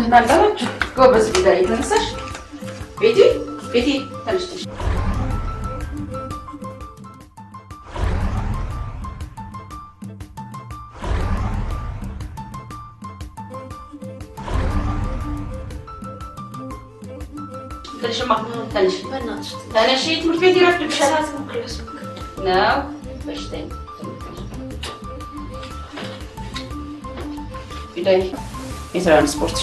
ተናንዳላችሁ ጎበዝ ሊዳ ይተንሰሽ ቤቲ ተነስተሽ ተነሽ ትምህርት ቤት ይረፍድብሻል ነው በሽተኛ ቢዳይ የትራንስፖርት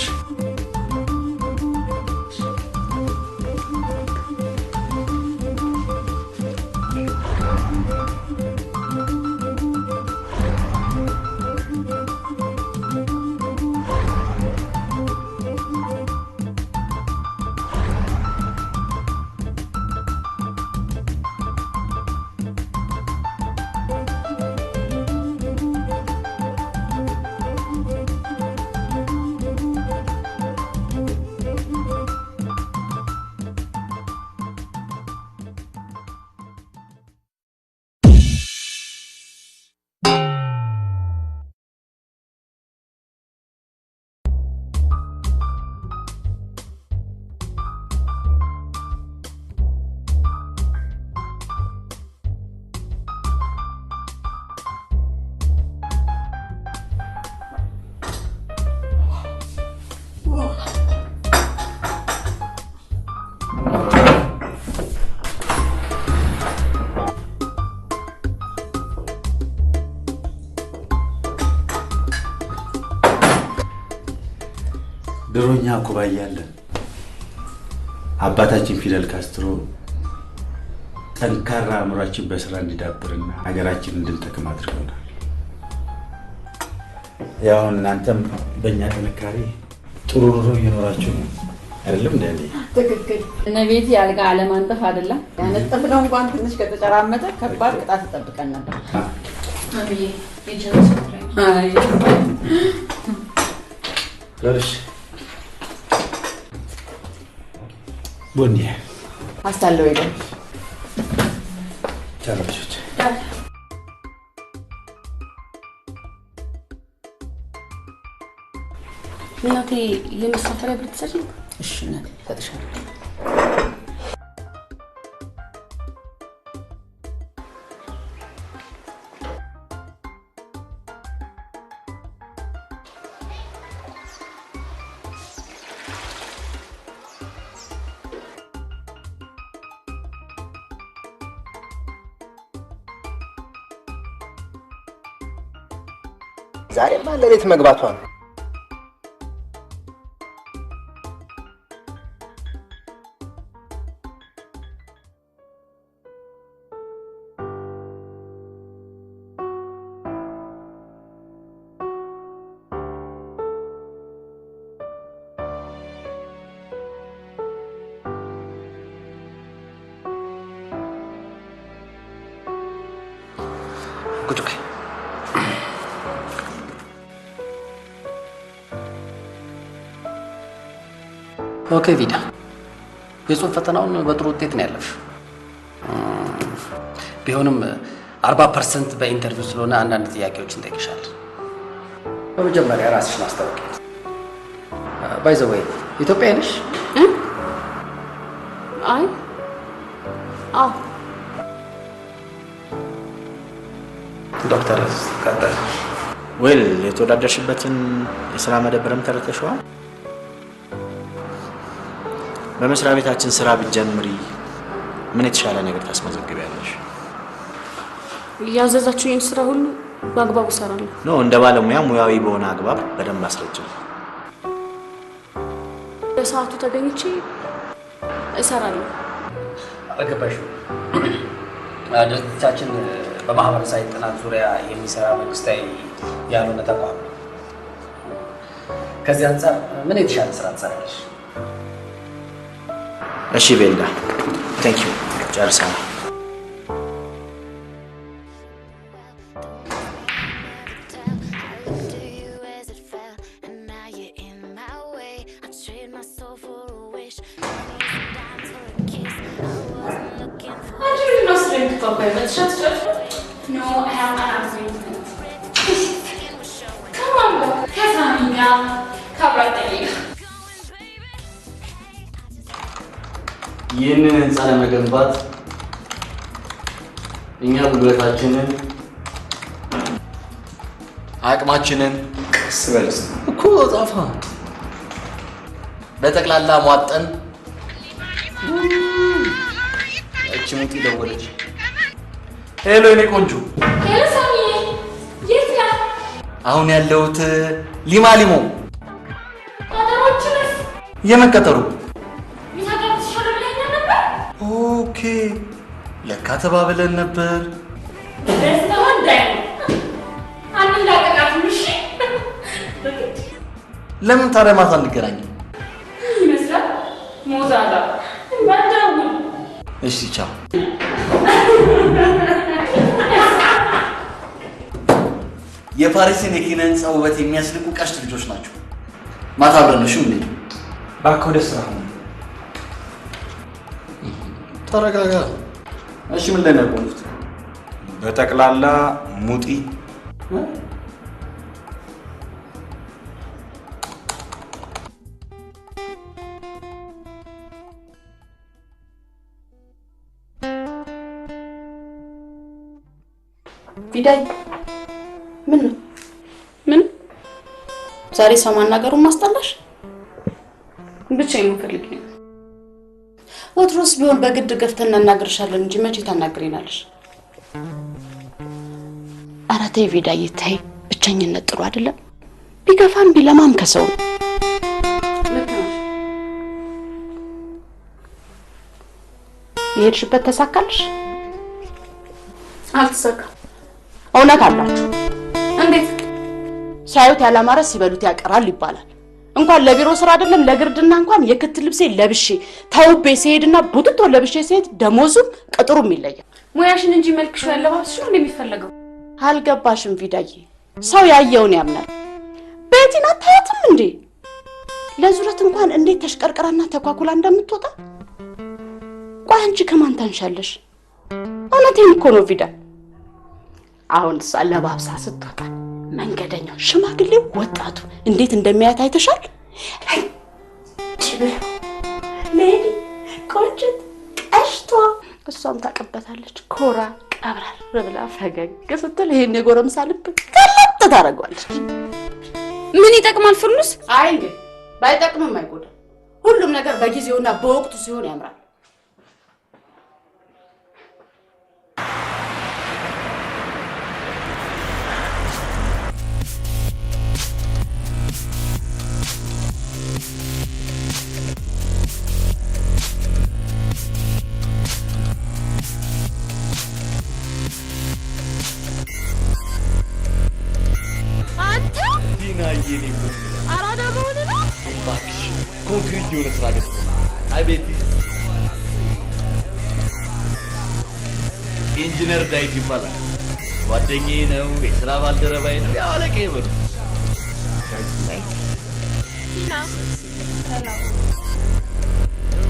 ድሮኛ ኩባያለን አባታችን ፊደል ካስትሮ ጠንካራ አእምሯችን በስራ እንዲዳብርና ሀገራችን እንድንጠቅም አድርገውናል። ያው እናንተም በእኛ ጥንካሬ ጥሩ ኑሮ እየኖራችሁ ነው አይደለም እንዴ? ትክክል። እነ ቤቲ ያልጋ አለማንጠፍ አይደለም ያነጠፍነው እንኳን ትንሽ ከተጨራመተ ከባድ ቅጣት ተጠብቀን ነበር። ማሚዬ የጀነስ አይ ለርሽ ቦኒ አስታለው ይላል ቻላችሁት እናቴ የመሳፈሪያ ብር ትሰጪኝ? እሺ እናቴ ሰጥሻለሁ። ዛሬማ ለሌት መግባቷ ነው። ቁጭ በይ። ኦኬ ቪዳ የጽሁፍ ፈተናውን በጥሩ ውጤት ነው ያለፍሽ። ቢሆንም 40% በኢንተርቪው ስለሆነ አንዳንድ ጥያቄዎችን ጠይቅሻለሁ። በመጀመሪያ ራስሽን አስታውቂ። ባይ ዘ ወይ ኢትዮጵያዊ ነሽ? አይ አዎ። ዶክተር ቀጠል ወል የተወዳደርሽበትን የሥራ መደብርም ተረተሽዋል? በመስሪያ ቤታችን ስራ ብትጀምሪ ምን የተሻለ ነገር ታስመዘግቢያለሽ? ያዘዛችሁኝ ስራ ሁሉ በአግባቡ እሰራለሁ። ኖ እንደ ባለሙያ ሙያዊ በሆነ አግባብ በደንብ አስረጅኝ። በሰዓቱ ተገኝቼ እሰራለሁ። አልገባሽም? ድርጅታችን በማህበረሰብ ጥናት ዙሪያ የሚሰራ መንግስታዊ ያልሆነ ተቋም ነው። ከዚህ አንፃር ምን የተሻለ ስራ ትሰራለሽ? እሺ ቤልዳ ቴንክ ዩ ጨርሰናል። No, I have an appointment. Come on, Casamina. Come right there. ይህንን ህንፃ ለመገንባት እኛ ጉልበታችንን አቅማችንን ስበልስ እኮ ጻፋ በጠቅላላ ሟጠን እቺ ሙቲ ደወለች። ሄሎ የኔ ቆንጆ። ሄሎ ሳሚ፣ የት ነህ? አሁን ያለሁት ሊማ ሊሞ። ቀጠሮችንስ? የመቀጠሩ ሚሳቀጥ ሸርለኝ ነበር። ኦኬ ለካ ተባብለን ነበር። ደስታው እንዳይ አንላቀቃትም። እሺ ለምን ታዲያ ማታ እንገናኛለን? ይመስላል ሞዛዛ ባንዳው። እሺ ቻው። የፓሪስን የኪነ ህንፃ ውበት የሚያስልቁ ቀሽት ልጆች ናቸው። ማታ አብረን ነው ምን እባክህ ወደ ስራ ነው። ተረጋጋ። እሺ ምን ላይ ነው ያቆሙት? በጠቅላላ ሙጢ ቪዳይ ምን ነው? ምን ዛሬ ሰው ማናገሩን ማስጠላሽ? ብቻ የምፈልግ ነው። ወትሮስ ቢሆን በግድ ገፍተን እናናግርሻለን እንጂ መቼ ታናግሪናለሽ? ኧረ ተይ ቪዳይ ተይ፣ ብቸኝነት ጥሩ አይደለም። ቢገፋም ቢለማም ከሰው የሄድሽበት ተሳካልሽ? አልተሳካም። እውነት አላችሁ? እንዴት? ሳዩት ያላማረ ሲበሉት ያቀራል ይባላል። እንኳን ለቢሮ ስራ አይደለም ለግርድና እንኳን የክት ልብሴ ለብሼ ተውቤ ሲሄድና ቡትቶ ለብሼ ሲሄድ ደሞዙም ቅጥሩም ይለያል። ሙያሽን እንጂ መልክሽ ያለባብስሽ ነው እንደሚፈልገው። አልገባሽም ቪዳዬ፣ ሰው ያየውን ያምናል። ቤቲን አታያትም እንዴ? ለዙረት እንኳን እንዴት ተሽቀርቀራና ተኳኩላ እንደምትወጣ። ቆይ አንቺ ከማን ታንሻለሽ? እውነቴን እኮ ነው ቪዳ። አሁን ለባብሳ ስትወጣ መንገደኛው ሽማግሌው ወጣቱ እንዴት እንደሚያያት አይተሻል? ጭብር ሌዲ ቆንጆት ቀሽቷ እሷም ታቀበታለች። ኮራ ቀብራር ብላ ፈገግ ስትል ይሄን የጎረምሳ ልብ ቀለጥ ታደርገዋለች። ምን ይጠቅማል ፍርኑስ? አይ እንዴ ባይጠቅምም አይጎዳም። ሁሉም ነገር በጊዜውና በወቅቱ ሲሆን ያምራል። ኢንጂነር ዳዊት ይባላል። ጓደኛዬ ነው፣ የሥራ ባልደረባዬ ነው። ያው አለቃዬ ነው።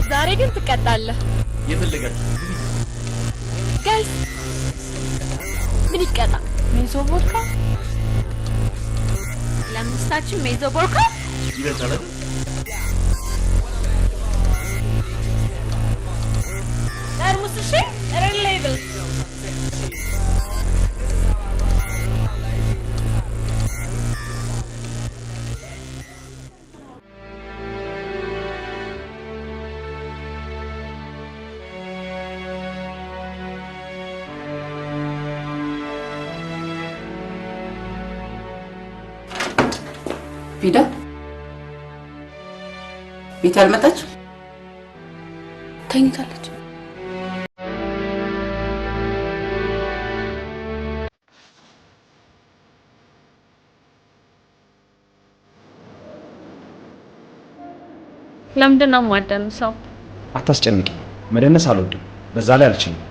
ዛሬ ግን ትቀጣለህ። የፈለጋችሁ ጋይስ ምን ይቀጣ? ሜዞ ቦርካ ለምስታችን ሜዞ ቦርካ ይበዛል። ጠርሙስ እሺ፣ ሪሌብል ቪዳ ቤት አልመጣች? ተኝታለች። ለምንድን ነው የማደን ሰው? አታስጨንቂ። መደነስ አልወድም። በዛ ላይ አልችልም።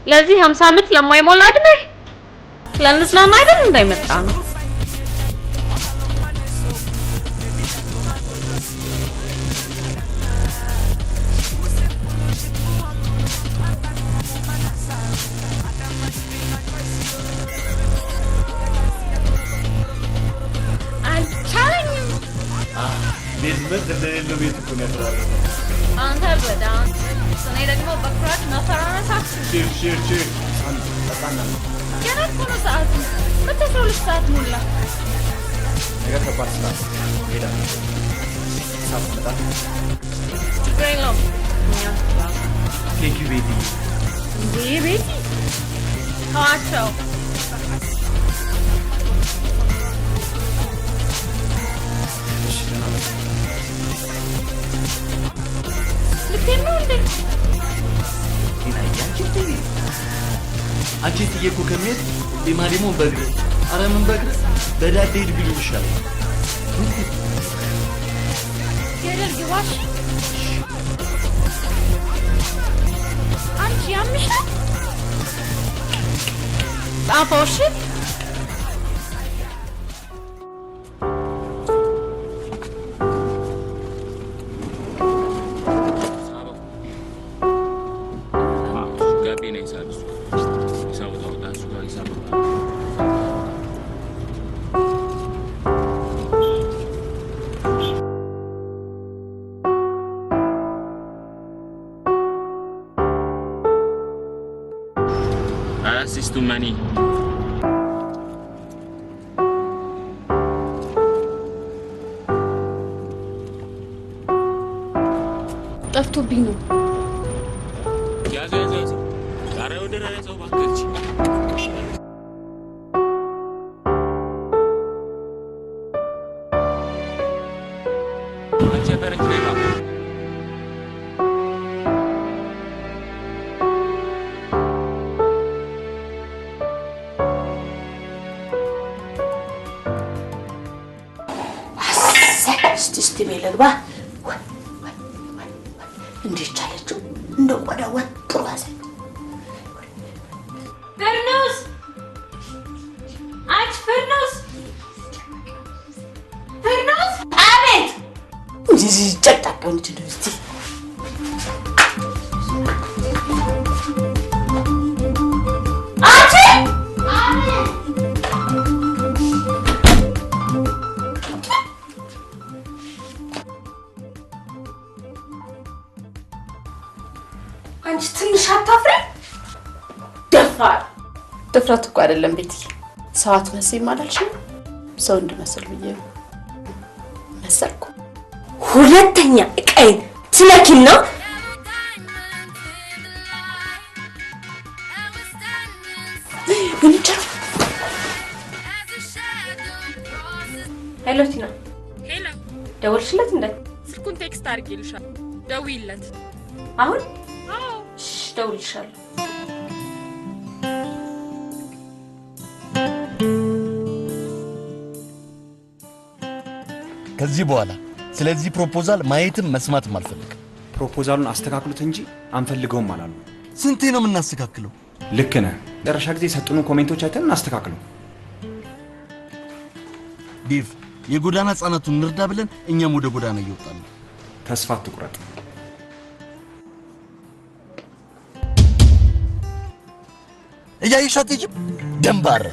ለዚህ 50 ዓመት ለማይሞላ እድሜ ለንስላና አይደል እንዳይመጣ ነው። ቤዝመንት እንደሌለው ቤት እኮ ነው ያለው። አንተ በዳንስ እኔ ደግሞ በኩራት መፈራረሳ ቺር ገና እኮ ነው ሰዓቱ። መቼ 12 ሰዓት ሞላ? ነገ ከባድ ስራ ሄዳለሁ። ሰዓት መጣ። ችግር የለውም። ቴንክ ዩ ቤቲ። እንዴ ቤቲ ተዋቸው። እሺ ደህና ነኝ። ልትሄድ ነው እንዴ? አንቺ ትየኩ ከሚሄድ ሊማሊሞን በእግር ኧረ ምን በእግር በዳዴ ሂድ ቢሉ ይሻላል። ገደል ግባሽ። አንቺ ያምሻል። ጣፋውሽ Is too many. ጠፍቶብኝ ነው። ያዘ ዛሬ ወደ ረዘው ባከች አንቺ ፈረንጅ ነህ እስቲ በለግባ እንዴት ቻለችው? እንደ ቆዳ ወጥሮ ያዘ። ፈርኖስ አንቺ ፈርኖስ አቤት እንጂ ጨጣቀው እንጂ ነው እስቲ አንቺ ትንሽ አታፍሪ? ደፋር ድፍረት እኮ አይደለም ቤትዬ። ሰው አትመስይም አላልሽም? ሰው እንድመስል ብዬ መሰልኩ። ሁለተኛ እቃዬን ትነኪና ምን ይችላል? ሄሎ ቲና። ሄሎ ደወልሽለት እንዴ? ስልኩን ቴክስት አድርጌልሻለሁ። ደውይለት አሁን? አዎ እሺ ደውልልሻለሁ። ከዚህ በኋላ ስለዚህ ፕሮፖዛል ማየትም መስማትም አልፈልግም። ፕሮፖዛሉን አስተካክሉት እንጂ አንፈልገውም አላሉ። ስንቴ ነው የምናስተካክለው? ልክ ነህ። ደረሻ ጊዜ የሰጡንን ኮሜንቶች አይተን እናስተካክለው። ዴቭ የጎዳና ህጻናቱን እንርዳ ብለን እኛም ወደ ጎዳና እየወጣን ነው። ተስፋ አትቁረጥ። እያየሻት ይጅብ ደንባራ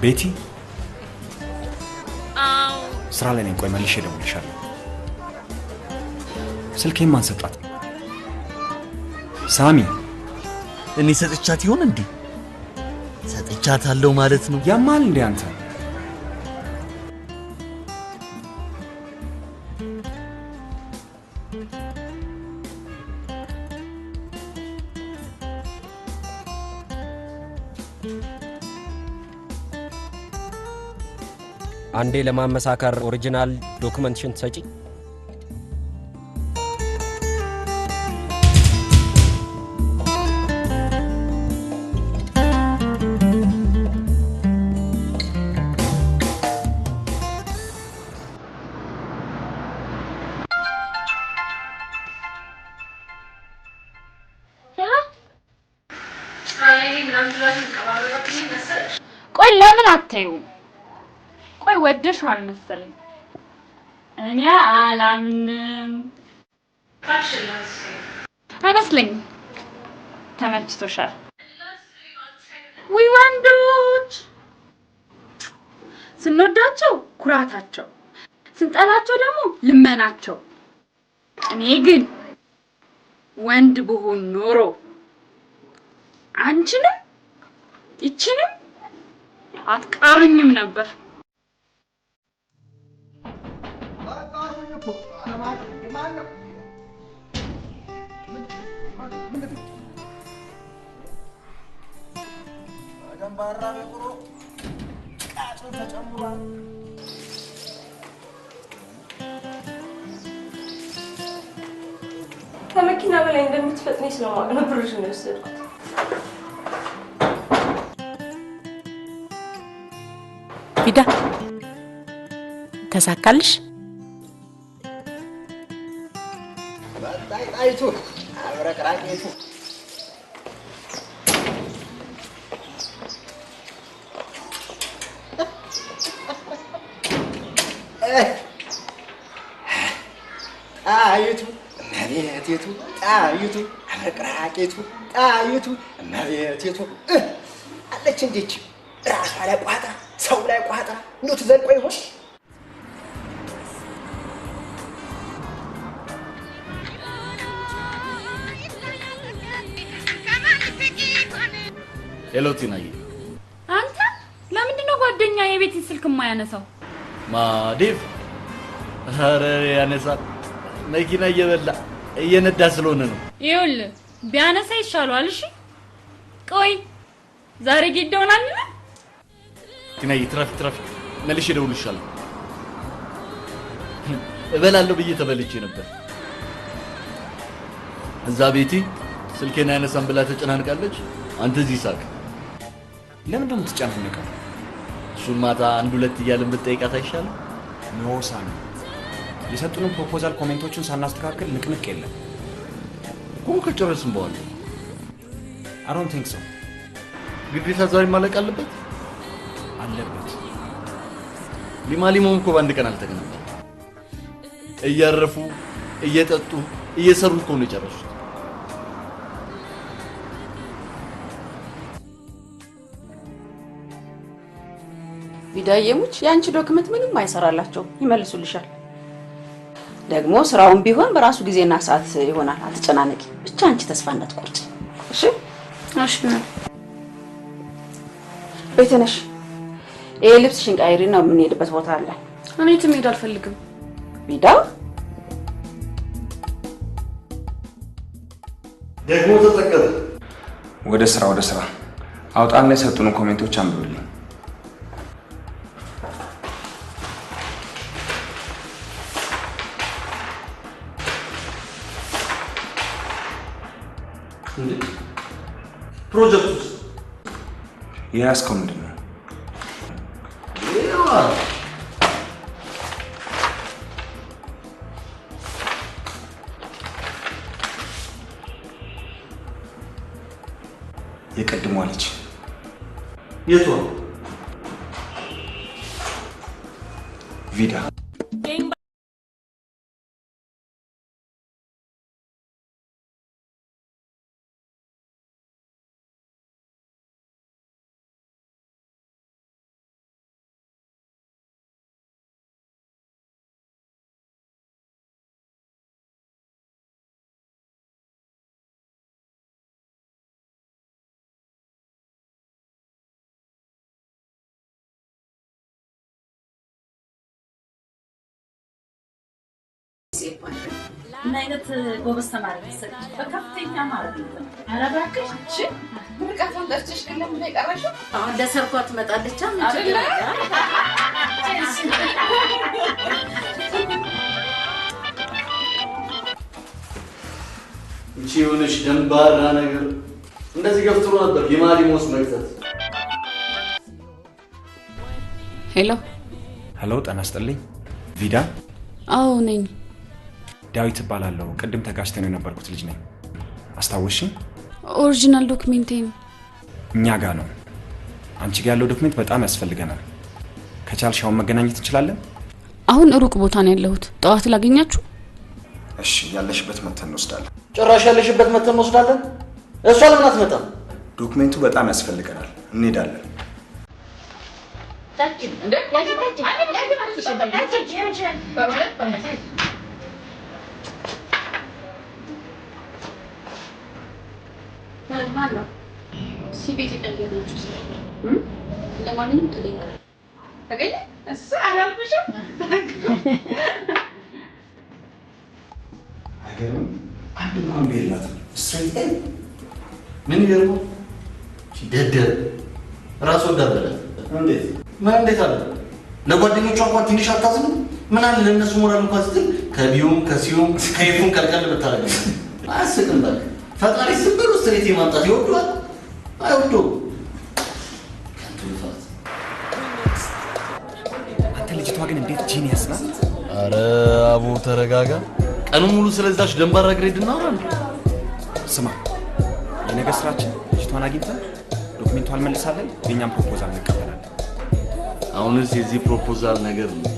ቤቲ አዎ ስራ ላይ ነኝ። ቆይ መልሼ እደውልልሻለሁ። ስልኬን ማን ሰጣት? ሳሚ። እኔ ሰጥቻት ይሆን እንዴ? ሰጥቻታለሁ ማለት ነው። ያማል እንዴ አንተ? አንዴ ለማመሳከር ኦሪጂናል ዶክመንትሽን ትሰጪ። ቆይ ለምን አታዩም? ቆይ ወደሽዋል መሰለኝ። እኔ አላምንም። አይመስለኝም። ተመችቶሻል? ውይ ወንዶች ስንወዳቸው ኩራታቸው፣ ስንጠላቸው ደግሞ ልመናቸው። እኔ ግን ወንድ ብሆን ኖሮ አንቺንም ይችንም አትቃሩኝም ነበር። ከመኪና በላይ እንደምትፈጥኔ ስለማውቅ ነው ብርሽን የወሰድኩት። ቪዳ ተሳካልሽ? ጣይቱ አብረቅራቂቱ ጣይቱ እመቤቴቱ ጣይቱ አብረቅራቂቱ ጣይቱ እመቤቴቱ አለች እንዴች ራሷ ላይ ቋጥራ ሰው ላይ ቋጥራ እንደው ትዘልቆ ይሆን? ሄሎ ቲናዬ። አንተ ለምንድን ነው ጓደኛ የቤት ስልክ የማያነሳው? ዴቭ ኧረ ያነሳል። መኪና እየነዳ ስለሆነ ነው። ይኸውልህ ቢያነሳ ይሻለዋል። እሺ ቆይ ዛሬ ጌዳውን አለ ቲናዬ። ትራፊክ መልሼ እደውልልሻለሁ። እበላለሁ ብዬ ተበልቼ ነበር። እዛ ቤቲ ስልኬን አያነሳም ብላ ተጨናንቃለች። አንተ እዚህ ሳቅ። ለምን ደሞ ትጨናነቀው? እሱን ማታ አንድ ሁለት እያልን ብትጠይቃት አይሻልም? ኖ ሳሚ፣ የሰጡንን ፕሮፖዛል ኮሜንቶችን ሳናስተካክል ንቅንቅ የለም እኮ። ከጨረስን በኋላ I don't think so። ግዴታ ዛሬ ማለቅ አለበት። ሊማሊሞም እኮ በአንድ ቀን አልተገናኘም። እያረፉ እየጠጡ እየሰሩ እኮ ነው የጨረሱት። ቪዳዬሙች ያንቺ ዶክመንት ምንም አይሰራላቸው፣ ይመልሱልሻል። ደግሞ ስራውን ቢሆን በራሱ ጊዜና ሰዓት ይሆናል። አትጨናነቂ ብቻ አንቺ ተስፋ እንዳትቆርጪ እሺ? እሺ ቤተነሽ ይሄ ልብስሽን ቀይሪ ነው የምንሄድበት ቦታ አለ። እኔ ትሄድ አልፈልግም። ቪዳ ደግሞ ተጠቀለ። ወደ ስራ አውጣና የሰጡንን ኮሜንቶች አንብብልኝ። ፕሮጀክቱስ የያዝከው ምንድን ነው? የቀድሞ ልጅ የቷ? ቪዳ ምን አይነት ጎበዝ ተማሪ መሰለሽ? በከፍተኛ ማለት ነው። ኧረ እባክሽ እሺ፣ ምርቃቷን ደርሰሽ ግን ለምን አይቀርሽም? አሁን ለሰርጓ ትመጣለች። አይደለ? እቺ የሆነች ደንባራ ነገር እንደዚህ ገፍትሮ ነበር የማሊሞስ መክተት። ሄሎ ጤና ይስጥልኝ። ቪዳ? አዎ ነኝ። ዳዊት እባላለሁ። ቅድም ተጋጭተን የነበርኩት ልጅ ነኝ። አስታወሽኝ? ኦሪጂናል ዶክመንቴን እኛ ጋር ነው። አንቺ ጋር ያለው ዶክመንት በጣም ያስፈልገናል። ከቻልሽ አሁን መገናኘት እንችላለን? አሁን ሩቅ ቦታ ነው ያለሁት። ጠዋት ላገኛችሁ? እሺ ያለሽበት መተን እንወስዳለን። ጭራሽ ያለሽበት መተን እንወስዳለን? እሷ ለምን አትመጣም? ዶክመንቱ በጣም ያስፈልገናል። እንሄዳለን። ምን ይገርመው ደደብ ራስ ወዳድ በለ። እንዴት ምን እንዴት አለ? ለጓደኞቿ እንኳን ትንሽ አታዝንም? ምን አለ ለእነሱ ሞራል እንኳን ስትል ከቢዩም ከሲዩም ከይፉም ቀልቀል ብታረግ አያስቅም። በቃ ፈጣሪ ስብር ውስጥ ሬት ማምጣት ይወዷል አይወዱም። አንተ ልጅቷ ግን እንዴት ጂኒየስ ናት! አረ አቡ ተረጋጋ። ቀኑን ሙሉ ስለዛች ደንባራ ግሬድ እናወራለን። ስማ የነገ ስራችን ልጅቷን አግኝተን ዶክመንቱ አልመልሳለን፣ የኛም ፕሮፖዛል እንቀበላለን። አሁንስ የዚህ ፕሮፖዛል ነገር ነው።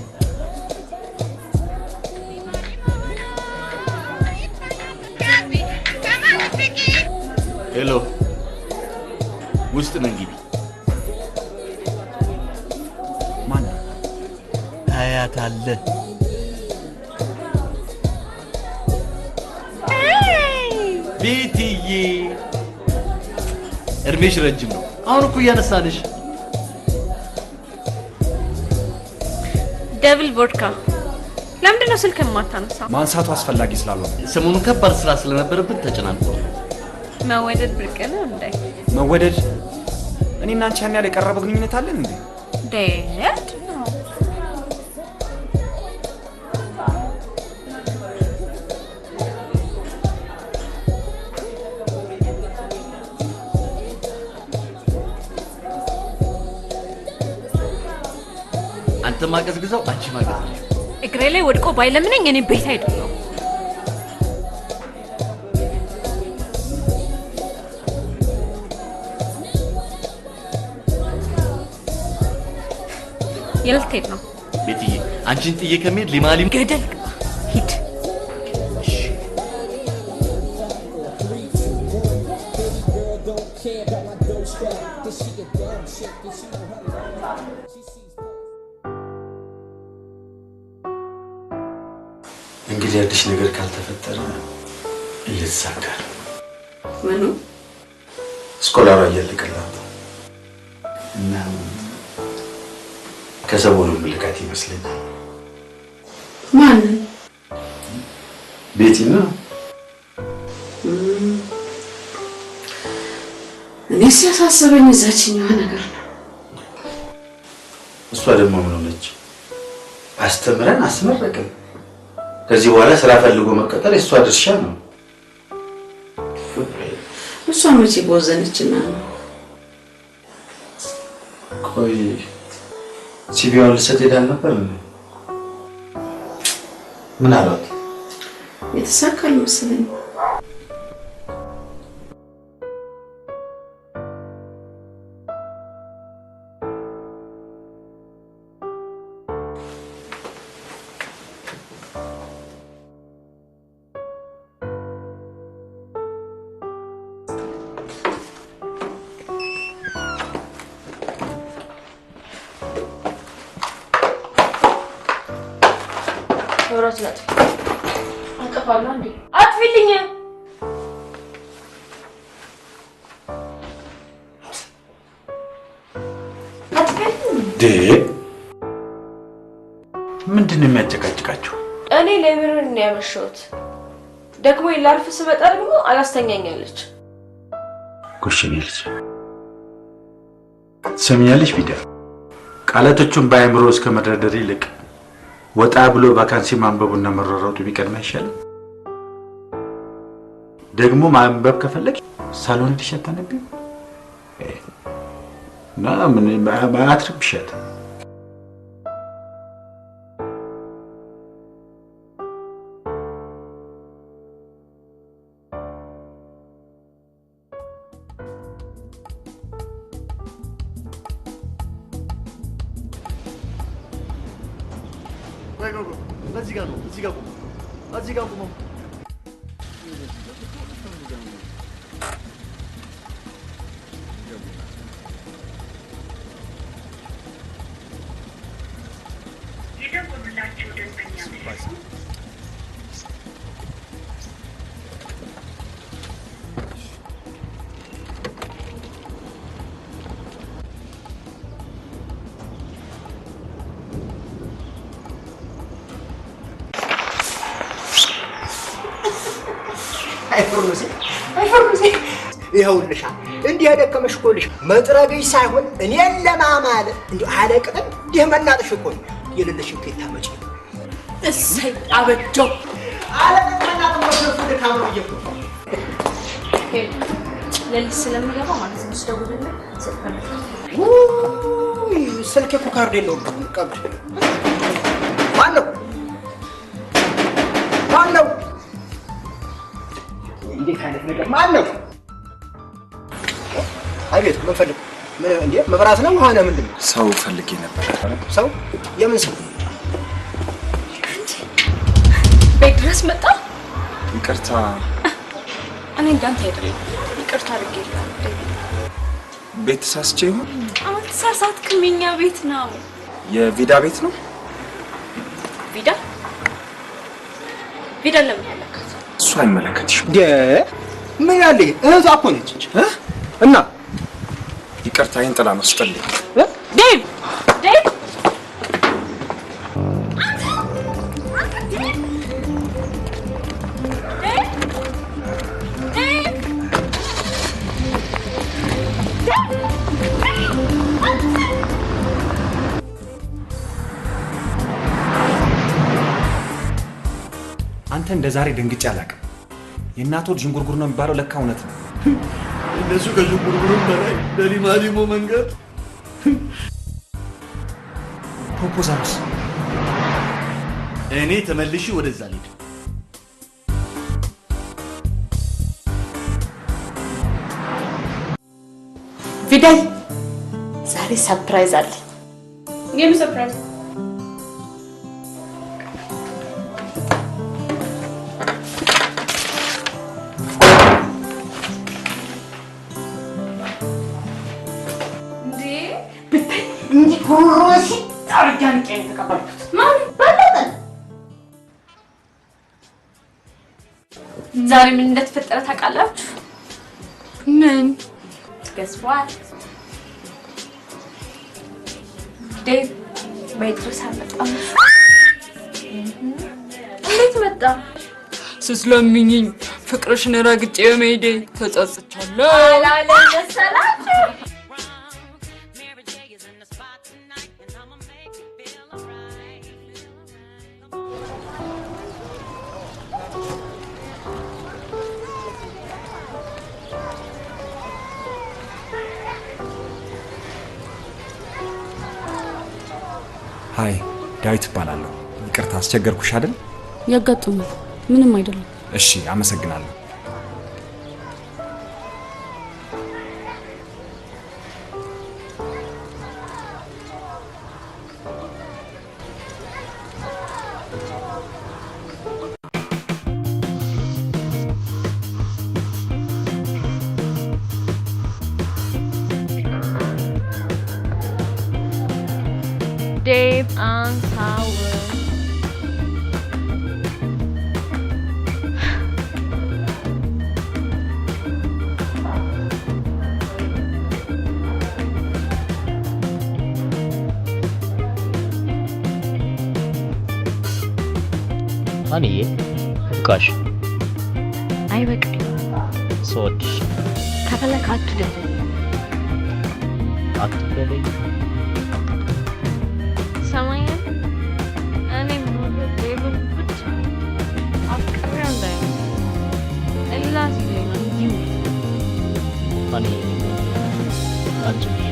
ሄሎ ውስጥ ነኝ ግቢ። ማን ታያታለህ? ቤትዬ እድሜሽ ረጅም ነው። አሁን እኮ እያነሳንሽ። ደብል ቮድካ ለምንድን ነው ስልክ የማታነሳው? ማንሳቱ አስፈላጊ ስላልሆነ ሰሞኑን ከባድ ስራ ስለነበረብን ተጨናንቆ። መወደድ ብርቅ ነው እንዴ? መወደድ እኔና አንቺ ያን ያለ የቀረበ ግንኙነት አለን እንዴ? ዴት አንተ ማቀዝቅዘው አንቺ ማቀዝቅዘው እግሬ ላይ ወድቆ ባይለምነኝ እኔ ቤት አይደለም። የልትሄድ ነው? ቤትዬ አንቺን ጥዬ ከመሄድ ሊማሊም ገደል ሂድ። እንግዲህ አዲስ ነገር ካልተፈጠረ እየተሳካል። ምኑ ስኮላሯ እያለቀላት እና ከሰሞኑ ምልካት ይመስለኛል። ማንን? ቤቲ ነው። እኔ ሲያሳስበኝ እዛችኛዋ ነገር ነው። እሷ ደግሞ ምን ሆነች? አስተምረን አስመረቅን። ከዚህ በኋላ ስራ ፈልጎ መቀጠል የእሷ ድርሻ ነው። እሷ መቼ በወዘነችና ነው? ቆይ ሲቪዋን ልሰጥ ሄዳ ነበር። ምን አላት? የተሳካል መሰለኝ። ወራስ ናት አጠፋለሁ እንዴ? አጥፊልኝ። ምንድን ነው የሚያጨቃጭቃችሁ? እኔ ለምርን ነው ያመሸሁት። ደግሞ ላርፍ ስመጣ ደግሞ አላስተኛኛለች። ኩሽኔልሽ ሰሚያለሽ ቪዲዮ ቃላቶቹን በአእምሮ እስከ መደርደር ይልቅ ወጣ ብሎ ቫካንሲ ማንበቡና መረራቱ ቢቀድም አይሻልም? ደግሞ ማንበብ ከፈለግ ሳሎን ሄደሽ አታነቢም? ና ምን አትረብሻት። እዚህ ጋር ነው። እዚህ ጋር ቁሙ። የደወሉላችሁ ደንበኛ አይፈርሙሴ ይኸውልሻ እንዲህ ያደከመሽ እኮ ልሽ መጥረግሽ ሳይሆን እኔን ለማማለ እንዲሁ አለቅጥም እንዲህ መናጥሽ እኮ የሌለሽን ከየት ታመጪ? እሰይ አበጀው አለቅጥ መናጥም ወደፉ ድካም ነው እየኩ ለሊት ስለምገባ ማለት ነው። ስደውልልህ ስልክ እኮ ካርድ የለውም። ቀብድ ማነው? እንዴት አይነት ነገር ማነው? አቤት ምን ፈልግ? ምን እንዴ መብራት ነው ውሃ ነው ምንድን ነው? ሰው ፈልጌ ነበር። ሰው? የምን ሰው? ቤት ድረስ መጣ? ይቅርታ። እኔ እንዳንተ አይደለም። ይቅርታ አድርጌልሃለሁ። ቤት ተሳስቼ ይሆን? አልተሳሳትክም። የእኛ ቤት ነው። የቪዳ ቤት ነው? ቪዳ ለምን ያለካት? እሱ አይመለከትሽም። ምን ያለ እህቷ እኮ ነች እና ይቅርታ ይሄን ጥላ ነው ስጥልኝ። ዴቭ አንተ እንደ ዛሬ ደንግጬ አላውቅም። የእናቶ ጅንጉርጉር ነው የሚባለው ለካ እውነት ነው። እነሱ ከጅንጉርጉርም በላይ ለሊማሊሞ መንገድ ፕሮፖዛልስ እኔ ተመልሼ ወደዛ ልሂድ። ቪዳይ ዛሬ ሰርፕራይዝ አለ። የምን ሰርፕራይዝ? ሮሲ ታርጃን ቀን ተቀበልኩት። ማን በለጠ ዛሬ ምን እንደተፈጠረ ታውቃላችሁ? ምን? Guess what? ዴቭ ቤትሩስ አልመጣም። እንዴት መጣ? ስለምኝኝ ፍቅርሽን ረግጬ በመሄዴ ተጸጽቻለሁ። አላለም መሰላችሁ? ሃይ ዳዊት እባላለሁ። ይቅርታ አስቸገርኩሽ አይደል? ያጋጥማል። ምንም አይደለም። እሺ አመሰግናለሁ። Dave and Tower. Honey, gosh. I work. So what? Kapala cut today. Actually. Samaya, I am not able to put after around there. The last day on you. Honey, Anjali,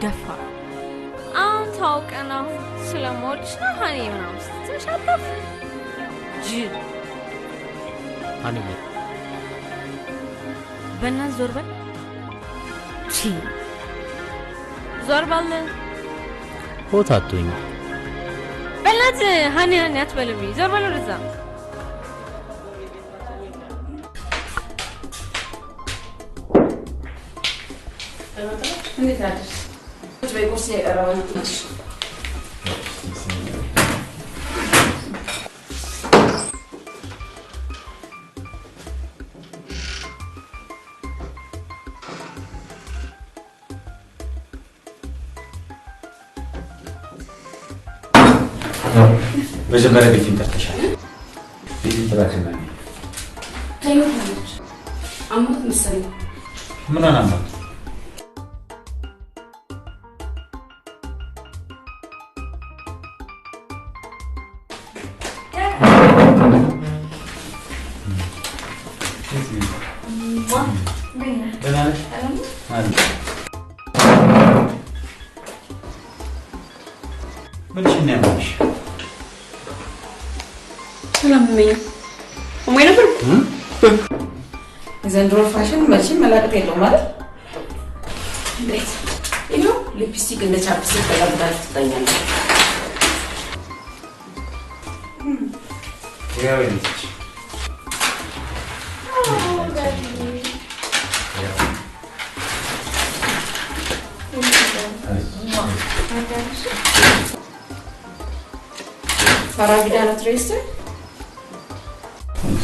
Defa. I'm talking of slow motion, honey. Shut up. Jill. honey. Benna Zorba. Chi. Zorbalı. What are doing? በላት ሃኒ አትበልብኝ። ዞር በል ወደዛ። እንዴት አደርሽ? በቁርስ የቀረበ ነው። መጀመሪያ ቤት እንጠርተሻል። ቤት እንጠራከና ታዩታለች። አሞት መሰለኝ። ምን አናማ ዘንድሮ ፋሽን መቼም መላቀጥ የለውም ማለት እንዴት ይሄው ሊፕስቲክ እንደ ቻፕስቲክ ተቀብታችሁ ትተኛለች። ያው እንዴት ፈራጊዳ ነው ትሬስ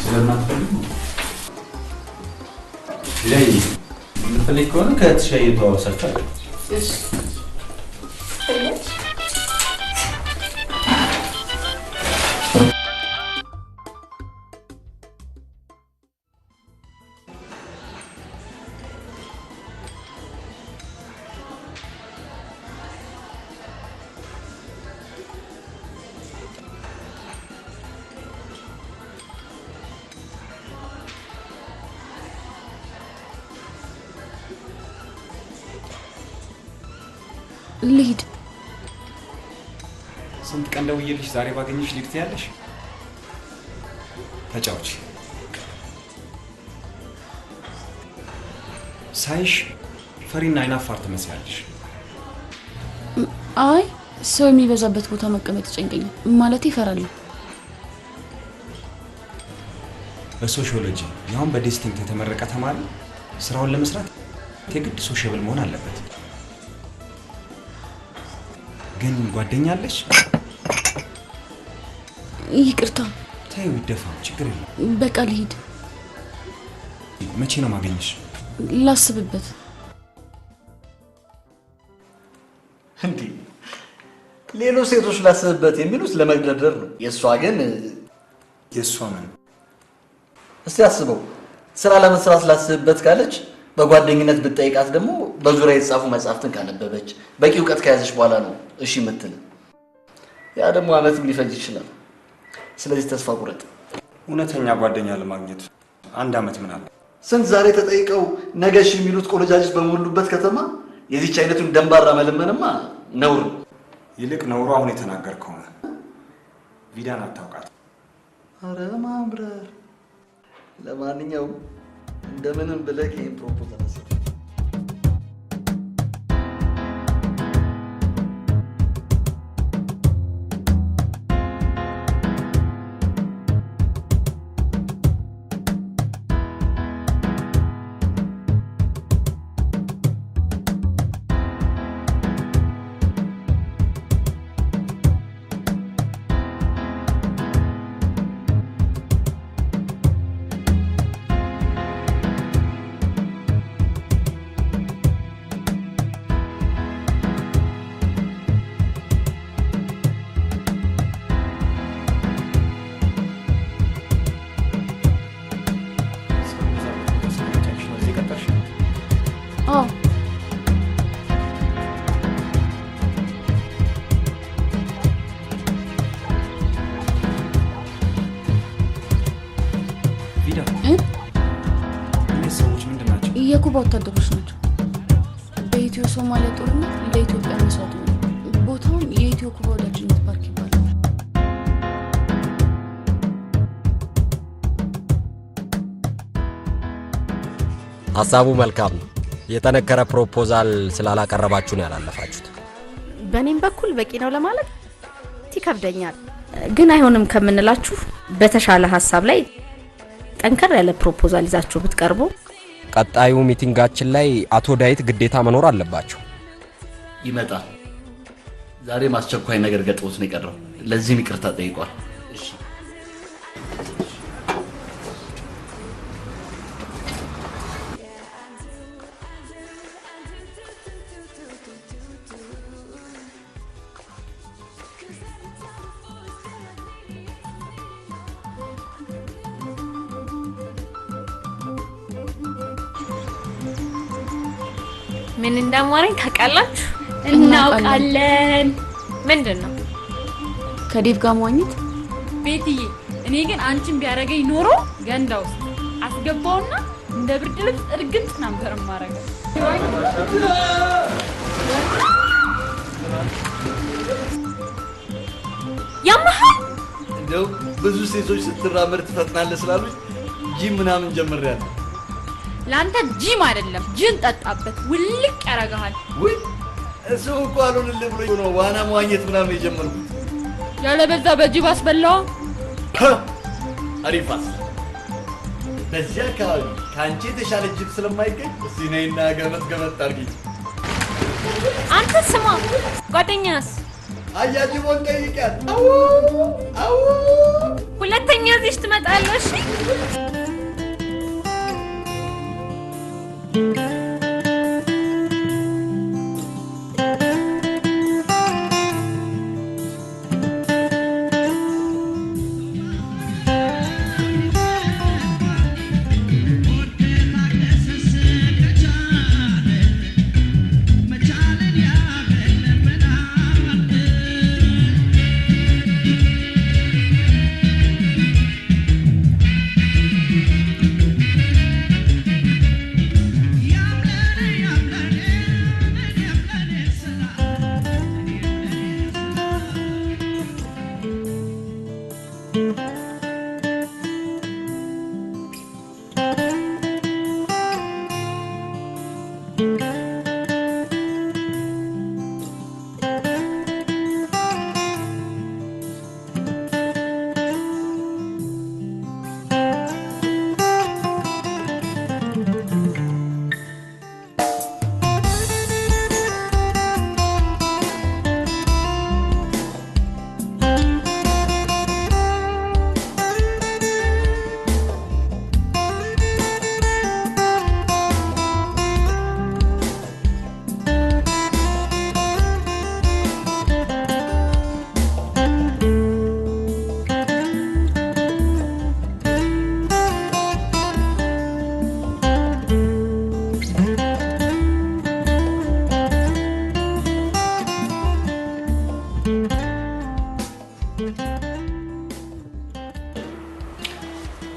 ስለማትፈልግ ላይ ምፈልግ ከሆነ ከትሻይ ተዋወሳችሁ እሺ ልሂድ። ስንት ቀን ደውዬልሽ ዛሬ ባገኝሽ ልሂድ ትያለሽ? ተጫውቺ። ሳይሽ ፈሪና አይናፋር ትመስያለሽ። አይ ሰው የሚበዛበት ቦታ መቀመጥ ይጨንቀኛል። ማለት ይፈራል። በሶሺዮሎጂ ያውን በዲስቲንክት የተመረቀ ተማሪ ስራውን ለመስራት የግድ ሶሻብል መሆን አለበት። ግን ጓደኛለሽ? ይቅርታ። ታዩ ይደፋው ችግር የለም። በቃ ልሂድ። መቼ ነው ማገኝሽ? ላስብበት። እንዴ ሌሎች ሴቶች ላስብበት የሚሉት ለመግደርደር ነው። የሷ ግን የሷ ምን? እስቲ አስበው። ስራ ለመስራት ላስብበት ካለች በጓደኝነት ብትጠይቃት ደግሞ በዙሪያ የተጻፉ መጽሐፍትን ካነበበች በቂ ዕውቀት ከያዘች በኋላ ነው እሺ የምትል። ያ ደግሞ አመትም ሊፈጅ ይችላል። ስለዚህ ተስፋ ቁረጥ። እውነተኛ ጓደኛ ለማግኘት 1 አመት ምን አለ? ስንት ዛሬ ተጠይቀው ነገ እሺ የሚሉት ቆነጃጅት በሞሉበት ከተማ የዚች አይነቱን ደንባራ መለመንማ ነውር። ይልቅ ነውሩ አሁን የተናገርከው ነው። ቪዳን አታውቃት። አረ ማምረር። ለማንኛውም እንደምንም ብለህ ይሄን ፕሮፖዛል አስብ። የኩባ ወታደሮች ናቸው። በኢትዮ ሶማሊያ ጦርነት ለኢትዮጵያ መስዋዕት ነው። ቦታውን የኢትዮ ኩባ ወዳጅነት ፓርክ ይባላል። ሀሳቡ መልካም ነው። የጠነከረ ፕሮፖዛል ስላላቀረባችሁ ነው ያላለፋችሁት። በእኔም በኩል በቂ ነው ለማለት ይከብደኛል። ግን አይሆንም ከምንላችሁ በተሻለ ሀሳብ ላይ ጠንከር ያለ ፕሮፖዛል ይዛችሁ ብትቀርቡ። ቀጣዩ ሚቲንጋችን ላይ አቶ ዳዊት ግዴታ መኖር አለባቸው። ይመጣል። ዛሬ ማስቸኳይ ነገር ገጥሞት ነው የቀረው። ለዚህም ይቅርታ ጠይቋል። እሺ ምን እንዳማረኝ ታውቃላችሁ? እናውቃለን። ምንድነው? ከዴቭ ጋር መዋኘት። ቤትዬ እኔ ግን አንቺን ቢያረገኝ ኖሮ ገንዳ ውስጥ አስገባውና እንደ ብርድ ልብስ እርግጥ ነበር ማረገው። ያማሃል። እንደው ብዙ ሴቶች ስትራመድ ትፈጥናለህ ስላሉኝ ጂም ምናምን ጀምሬያለሁ። ላንተ ጂም አይደለም ጅን ጠጣበት ውልቅ ያረጋሃል። ወይ እሱ እኮ አልሆንልህ ብሎ ነው ዋና መዋኘት ምናምን የጀመርኩት። ያለበዛ በጂብ አስበላው። አሪፋስ በዚህ አካባቢ ከአንቺ የተሻለ ጅብ ስለማይገኝ እስቲ ነይና ገመት አድርጊ። አንተ ስማ፣ ጓደኛስ አያጅቦን ጠይቂያት። አው ሁለተኛ እዚህ ትመጣለሽ።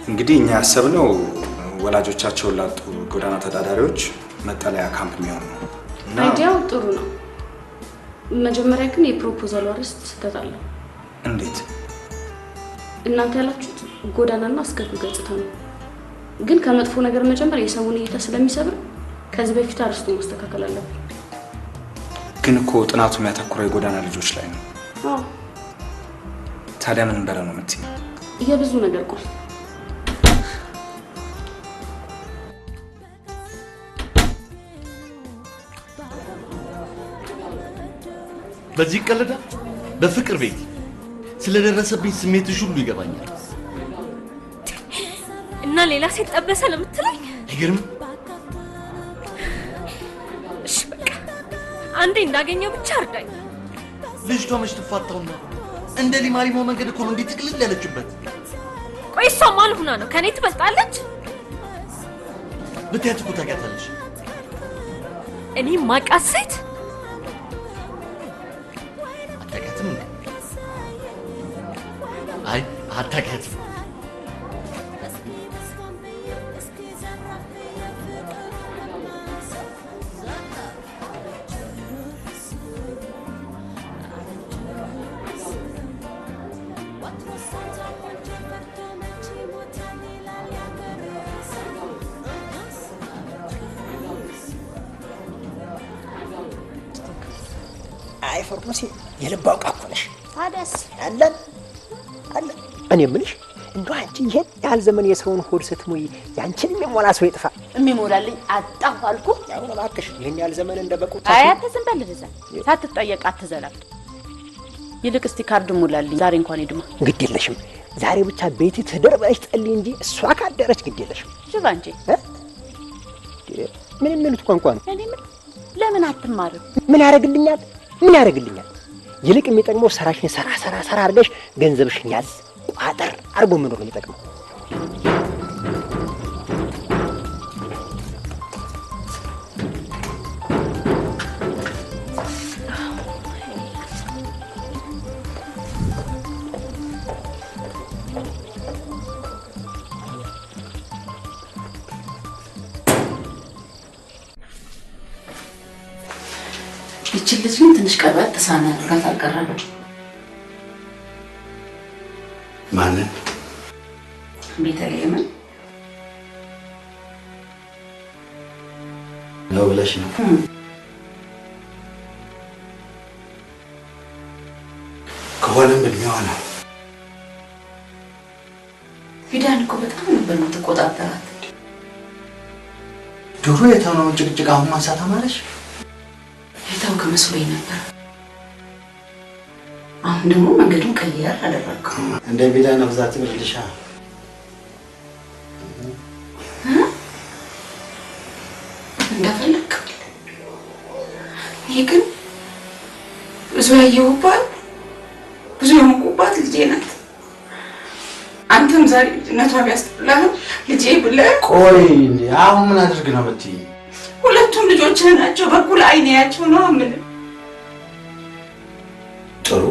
እንግዲህ እኛ ያሰብነው ወላጆቻቸውን ላጡ ጎዳና ተዳዳሪዎች መጠለያ ካምፕ የሚሆን ነው። አይዲያው ጥሩ ነው። መጀመሪያ ግን የፕሮፖዛሉ አርዕስት ስህተት አለው። እንዴት? እናንተ ያላችሁት ጎዳናና አስከፊ ገጽታ ነው። ግን ከመጥፎ ነገር መጀመር የሰውን እይታ ስለሚሰብር ከዚህ በፊት አርዕስቱ ማስተካከል አለበት። ግን እኮ ጥናቱ የሚያተኩረው የጎዳና ልጆች ላይ ነው። አዎ። ታዲያ ምን እንበለው ነው የምትይው? የብዙ ነገር ቁልፍ። በዚህ ቀልዳ በፍቅር ቤት ስለደረሰብኝ ስሜትሽ ሁሉ ይገባኛል። እና ሌላ ሴት ጠበሰ ለምትለኝ አይገርም? እሺ በቃ አንዴ እንዳገኘው ብቻ እርዳኝ። ልጅቷ መች ትፋታውና እንደ ሊማሊሞ መንገድ እኮ ነው እንዴ ጥቅልል ያለችበት። ቆይ እሷ ማን ሆና ነው ከኔ ትበልጣለች? ብታያት እኮ ታውቂያታለሽ። እኔ ማውቃት ሴት አታውቂያትም? አይ አታውቂያትም። አይ ፎርሙሲ የልባው ቃ እኮ ነሽ። ታዲያስ አለን አለ እኔ የምልሽ እንደው አንቺ ይሄን ያህል ዘመን የሰውን ሆድ ስትሞይ ያንቺን የሚሞላ ሰው ይጥፋ። የሚሞላልኝ አጣሁ አልኩ። አሁን እባክሽ ይሄን ያህል ዘመን እንደበቁት አይ አትዝም በል ልዛ ሳትጠየቅ አትዘላል። ይልቅ እስቲ ካርድ ሙላልኝ ዛሬ እንኳን ሄድማ። ግድ የለሽም ዛሬ ብቻ ቤቲ ትደርበሽ ጸልይ እንጂ እሷ ካደረች ግድ የለሽም። ሽባ እንጂ ምን የሚሉት ቋንቋ ነው? እኔ ምን ለምን አትማርም? ምን ያደርግልኛል? ምን ያደርግልኛል? ይልቅ የሚጠቅመው ሰራሽን ሰራ አድርገሽ ገንዘብሽን ያዝ ቋጠር አርጎ መኖር ነው የሚጠቅመው። ይችል ልጅ ግን ትንሽ ቀርባት ተሳና አድርጋት አልቀረም። ማንን? ቤተልሔምን ነው ብለሽ ነው? ከሆነም እድሜዋ ነው። ፊዳን እኮ በጣም ነበር የምትቆጣጠራት። ድሮ የተውነውን ጭቅጭቅ አሁን ማንሳት አማረሽ? የታወቀ መስሎኝ ነበር። አሁን ደግሞ መንገዱን ቀየር አደረገው። እንደ ቢዳን ብዛት ይብርልሻ። እንደፈለክ ይሄ ግን ብዙ ያየሁባት ብዙ የሞቁባት ልጄ ናት። አንተም ዛሬ ልጅነቷ ቢያስጠላህ ልጄ ብለህ ቆይ እንዴ አሁን ምን አድርግ ነው የምትይኝ? ሁለቱም ልጆች ናቸው። በኩል አይኔ ያቸው ነው ምን ጥሩ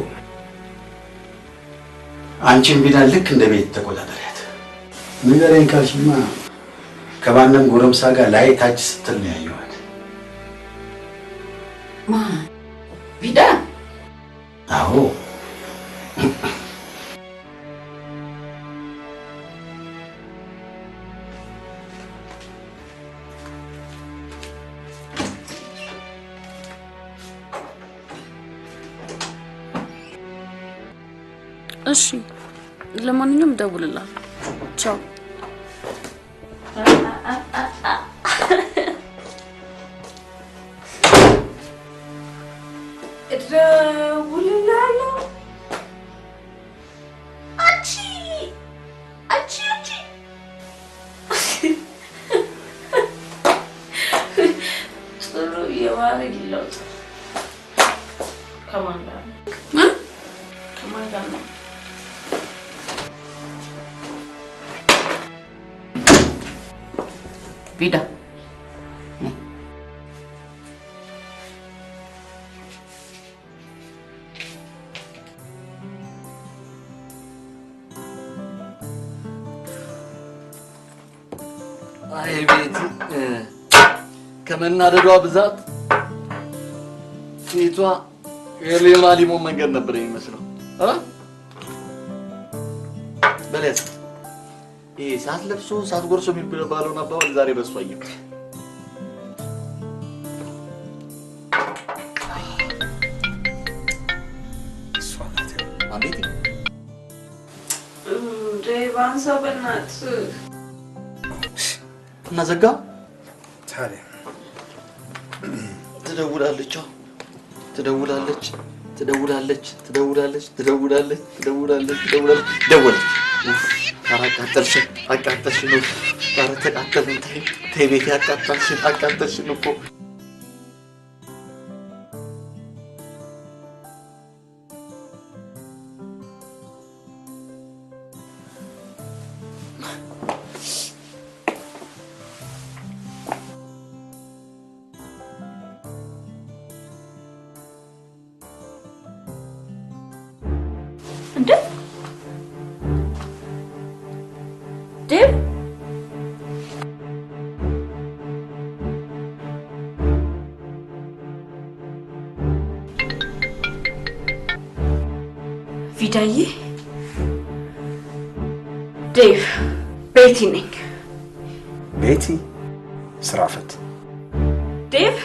አንቺን ቢዳን ልክ እንደ ቤት ተቆጣጣሪያት። ንገረኝ ካልሽማ ከማንም ጎረምሳ ጋር ላይ ታች ስትል ነው ያየኋት። ማን? ቢዳን? አዎ እሺ ለማንኛውም ደውልልሃል። ቻው። እደውልልሃለሁ። አንቺ ጥሩ የዋለ ይለውጥ ከማን ጋር ነው? ቪዳ አይ ቤቲ ከመናደዷ ብዛት ፊቷ የሌላ ሊሞን መንገድ ነበር የሚመስለው። በለስ ይሄ ሳትለብሶ ሳትጎርሶ የሚባለውን አባባል ዛሬ በሷ አየሁ። አቤት ዴቫንሳ በእናትህ እና ዘጋ ታዲያ ትደውላለች። አቃጠልሽን ነው። ኧረ ተቃጠልን። ተይ ቤቴ አቃጠልሽን እኮ። እንዴ ዴቭ ቪዳዬ ዴቭ ቤቲ ነኝ። ቤቲ ስራ ፈት ዴቭ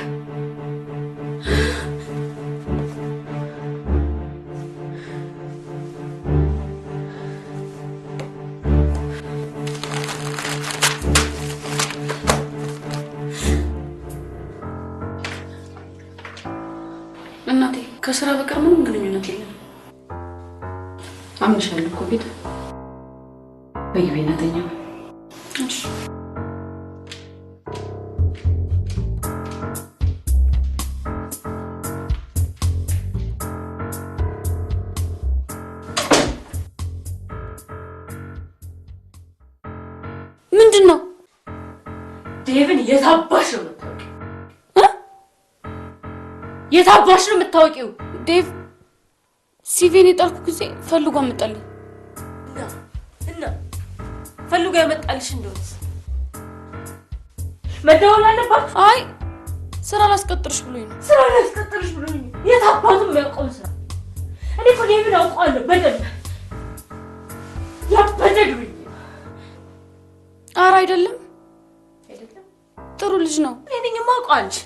እናቴ ከስራ በቀር ምንም ግንኙነት የለም። አምንሻለሁ እኮ ቤት በይቤነተኛ እሺ ምንድነው? ዴቭን የታባሽ ነው የምታውቂው? የታባሽ ነው የምታውቂው? ዴቭ ሲቪን የጣልኩ ጊዜ ፈልጎ አመጣልኝ እና ፈልጎ ያመጣልሽ እንደሆነስ መደወል አለባችሁ? አይ ስራ ላስቀጥርሽ ብሎኝ ነው። ስራ ላስቀጥርሽ ብሎኝ ነው? የታባቱ የሚያውቀው ስራ? እኔ እኮ ዴቭን አውቀዋለሁ በደንብ። ያበደዱኝ። ኧረ አይደለም ጥሩ ልጅ ነው። እኔ የማውቀው አንቺ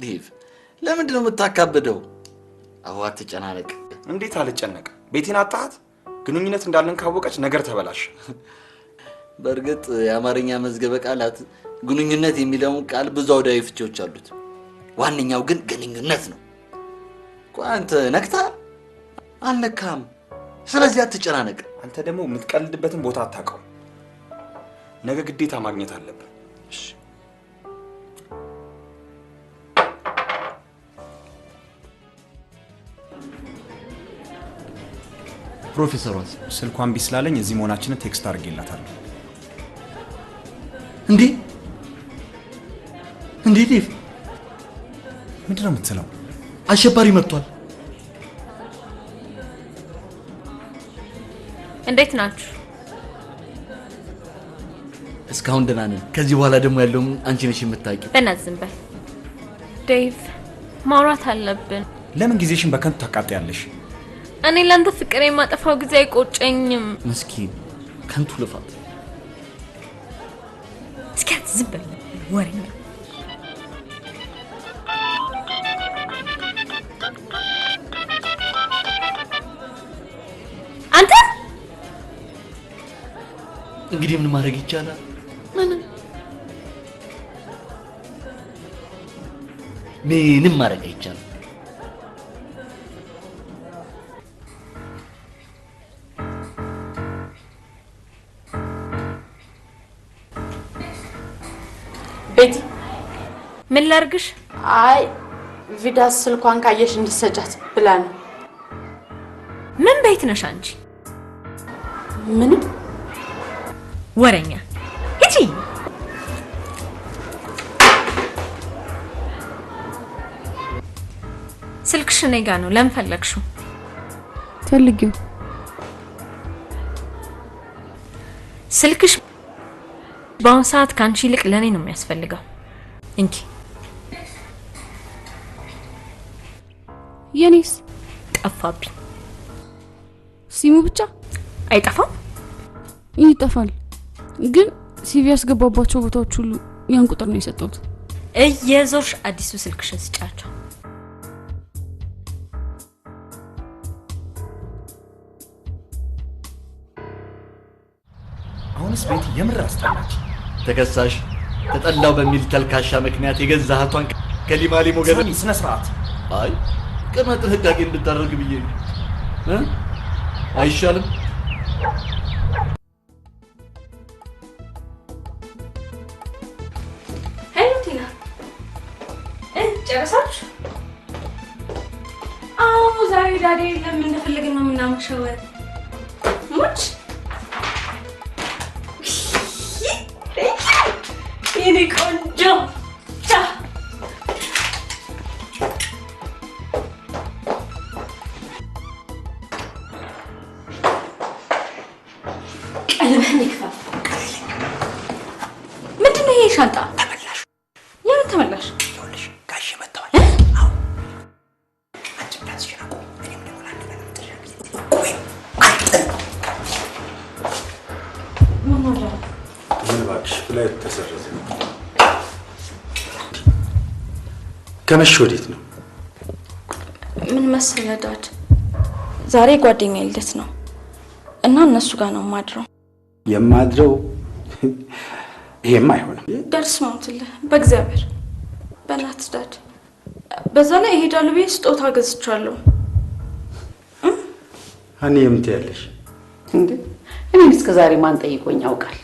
ዴቭ ለምንድን ነው የምታካብደው? አዎ አትጨናነቅ። እንዴት አልጨነቅ? ቤቴን አጣሃት? ግንኙነት እንዳለን ካወቀች ነገር ተበላሽ። በእርግጥ የአማርኛ መዝገበ ቃላት ግንኙነት የሚለውን ቃል ብዙ አውዳዊ ፍቺዎች አሉት። ዋነኛው ግን ግንኙነት ነው። ቆይ አንተ ነክተሃል? አልነካም። ስለዚህ አትጨናነቅ። አንተ ደግሞ የምትቀልድበትን ቦታ አታውቀው። ነገ ግዴታ ማግኘት አለብን። እሺ ፕሮፌሰሯስ ስልኳን ቢስላለኝ እዚህ መሆናችንን ቴክስት አድርጌላታለሁ። እንዴ ዴቭ ምንድን ነው የምትለው? አሸባሪ መጥቷል። እንዴት ናችሁ? እስካሁን ደህና ነን። ከዚህ በኋላ ደግሞ ያለውን አንቺ ነሽ የምታውቂው። በእናትህ ዝም በል ዴቭ፣ ማውራት አለብን። ለምን ጊዜሽን በከንቱ ታቃጥያለሽ? እኔ ላንተ ፍቅር የማጠፋው ጊዜ አይቆጨኝም። ምስኪን ከንቱ ልፋት። እስኪ ዝም በል ወሬኛ። አንተ እንግዲህ ምን ማድረግ ይቻላል? ምንም ማድረግ አይቻልም። ቤቲ ምን ላርግሽ? አይ ቪዳስ ስልኳን ካየሽ እንድትሰጫት ብላ ነው። ምን ቤት ነሽ አንቺ? ምንም ወሬኛ ሂጂ። ስልክሽ እኔ ጋ ነው። ለምን ፈለግሽው? ፈልጊው። ስልክሽ በአሁን ሰዓት ካንቺ ይልቅ ለኔ ነው የሚያስፈልገው። እንኪ የኔስ ጠፋብኝ። ሲሙ ብቻ አይጠፋም? ይጠፋል። ግን ሲቪ ያስገባባቸው ቦታዎች ሁሉ ያን ቁጥር ነው የሰጠሁት። እየዞርሽ አዲሱ ስልክሽን ስጫቸው። አሁንስ ቤት የምር አስጠላች። ተከሳሽ ተጠላው በሚል ተልካሻ ምክንያት የገዛሃቷን ከሊማሊሞ ገዛ። ስነ ስርዓት። አይ ቅድመ ጥንቃቄ እንድታደርግ ብዬ ነው። አይሻልም? ሄሎቲና ጨረሳችሁ? አዎ ዛሬ ዳዴ ለምን እንደፈለግን ነው የምናመሸው። ሙች የኔ ቆንጆ ቻ ቀልብህን ይክፈል። ምንድን ነው ይሄ ሻንጣ? ተመላሽ። የምን ተመላሽ? ይኸውልሽ ጋሽ መጥተዋል። አዎ አንቺ ዳስሽ ነው። እኔም ደግሞ አንድ ነገር ተሻግሬ ቆይ አጥን ምን ነው ምን እባክሽ ፍላይት ተሰረዘ። ከመቼ ወዴት ነው? ምን መሰለህ ዳድ፣ ዛሬ ጓደኛዬ ልደት ነው እና እነሱ ጋር ነው የማድረው። የማድረው ይሄም አይሆንም። ደርስ ማምትልህ በእግዚአብሔር በእናትህ ዳድ። በዛ ላይ እሄዳለሁ ብዬ ስጦታ ገዝቻለሁ። እኔ የምትያለሽ እንዴ? እኔም እስከ ዛሬ ማን ጠይቆኝ ያውቃል?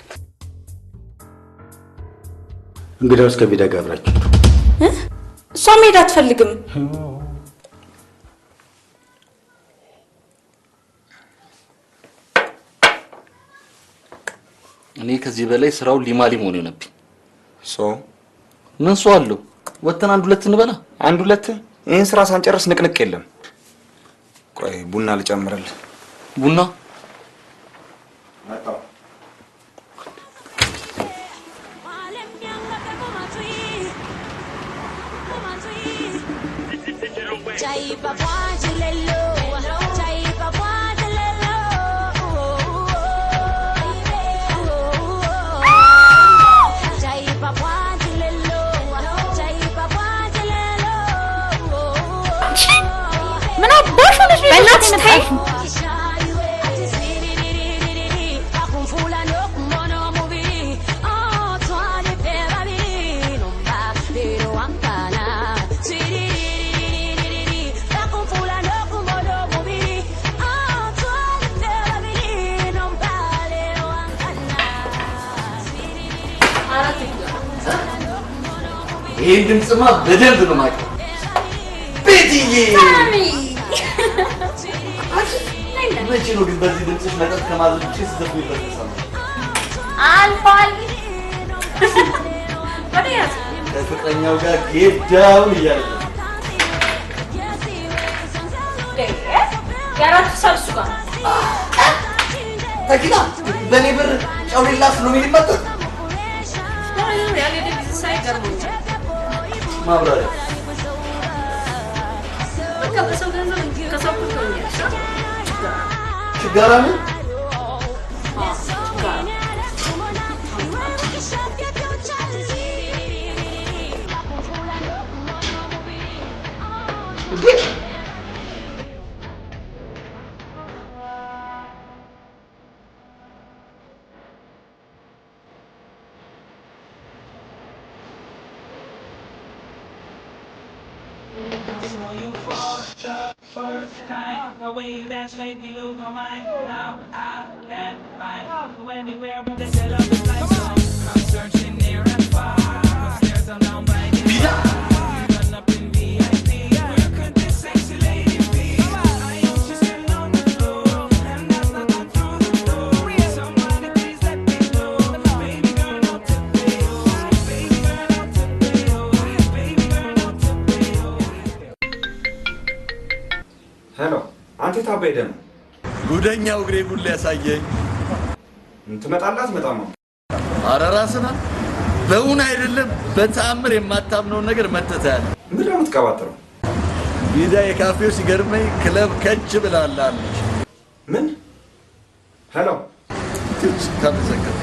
እንግዲያውስ ከቢዳ ጋር አብራችሁ እሷ መሄድ አትፈልግም። እኔ ከዚህ በላይ ስራው ሊማሊም ሆነ ነብኝ። ምን ሰው አለው? ወተን አንድ ሁለት እንበላ። አንድ ሁለት? ይሄን ስራ ሳንጨርስ ንቅንቅ የለም። ቆይ ቡና ልጨምርልህ። ቡና መጣው። ምን አባሽ ነሽ? በእናትሽ ተይ። ይሄን ድምጽማ በደንብ ነው የማውቀው። ቤትዬ መቼ ነው ግን በዚህ ድምጽሽ መጠጥ ከማዘዝ ውጪ ስትዘፉ ይበረሳል? አልፏል። ወዲያስ ከፍቅረኛው ጋር ጌዳውን እያለ ያራቱ ሰብሱ ጋር ተኪና በኔ ብር ጨው ሌላስ ነው የሚመጣው? ያለ ድምጽ ሳይገርመኛል። ማብራሪያ በቃ በሰው ገንዘብ ከሰው ኩቶኛል። ችጋራ ነው ሄሎ፣ አንተ ታበይ ደም ጉደኛው እግሬ ጉድ ሊያሳየኝ ትመጣላት አትመጣም? ኧረ ራስና በእውን አይደለም በተአምር የማታምነውን ነገር መተታል። ምን ነው የምትቀባጥረው? ቢዳ የካፌው ሲገርመኝ ክለብ ከች ብላለች። ምን? ሄሎ ተመሰከረ።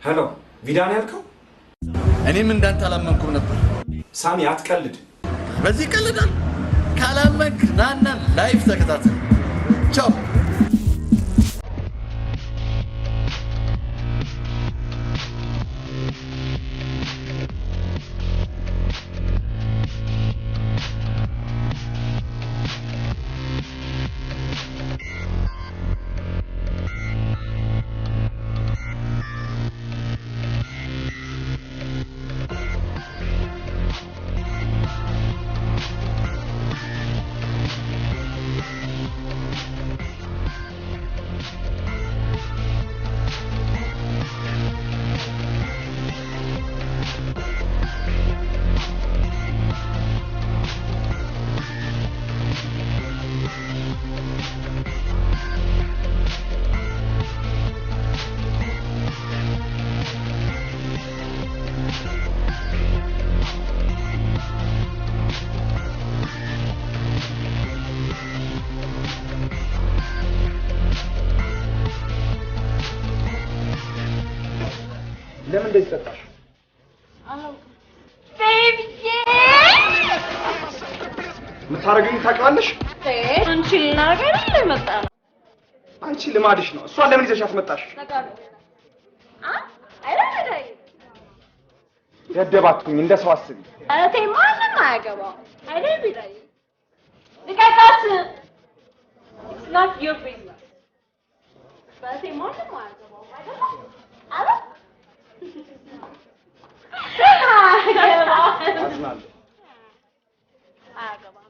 ሄሎ ቪዳ ነው ያልከው? እኔም እንዳንተ አላመንኩም ነበር። ሳሚ አትቀልድ። በዚህ ቀልዳል። ካላመንክ ናና ላይፍ ተከታተል። ቻው። ለምን እንደዚህ ጠጣሽ? የምታረገኝ ታውቂዋለሽ? አንቺ ልናገር ለመጣ አንቺ ልማድሽ ነው። እሷን ለምን ይዘሻት መጣሽ? ደደባትኩኝ እንደ ሰው አስቢ። እቴ ማንም አያገባው አይደል ቢላይ ልቀቃት። It's not your business. በእቴ ማንም አያገባው አይደል? አረ አዝናለሁ። አያገባም።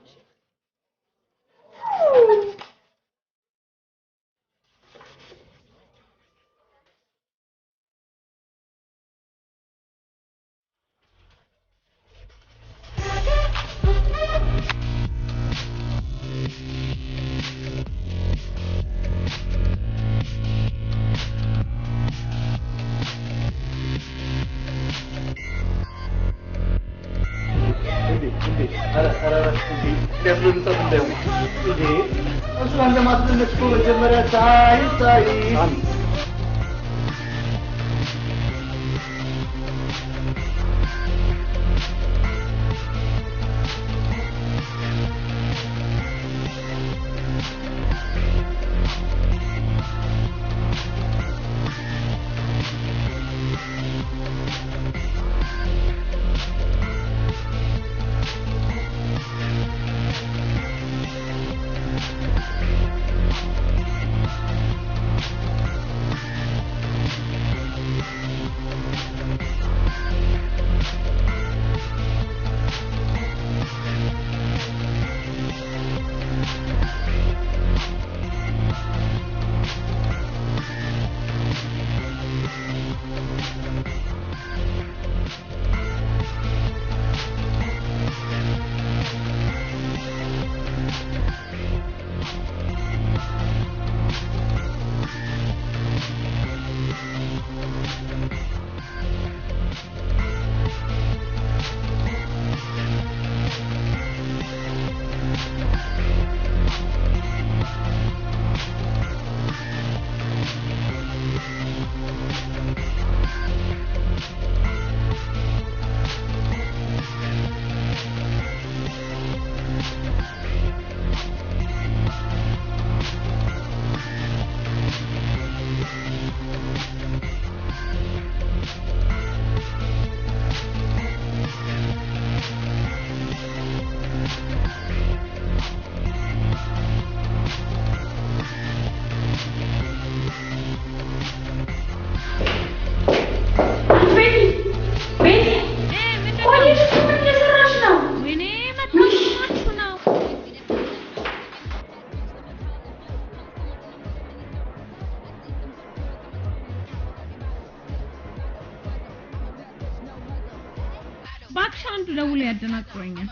እባክሽ አንዱ ደውሎ ያደናቅሮኛል።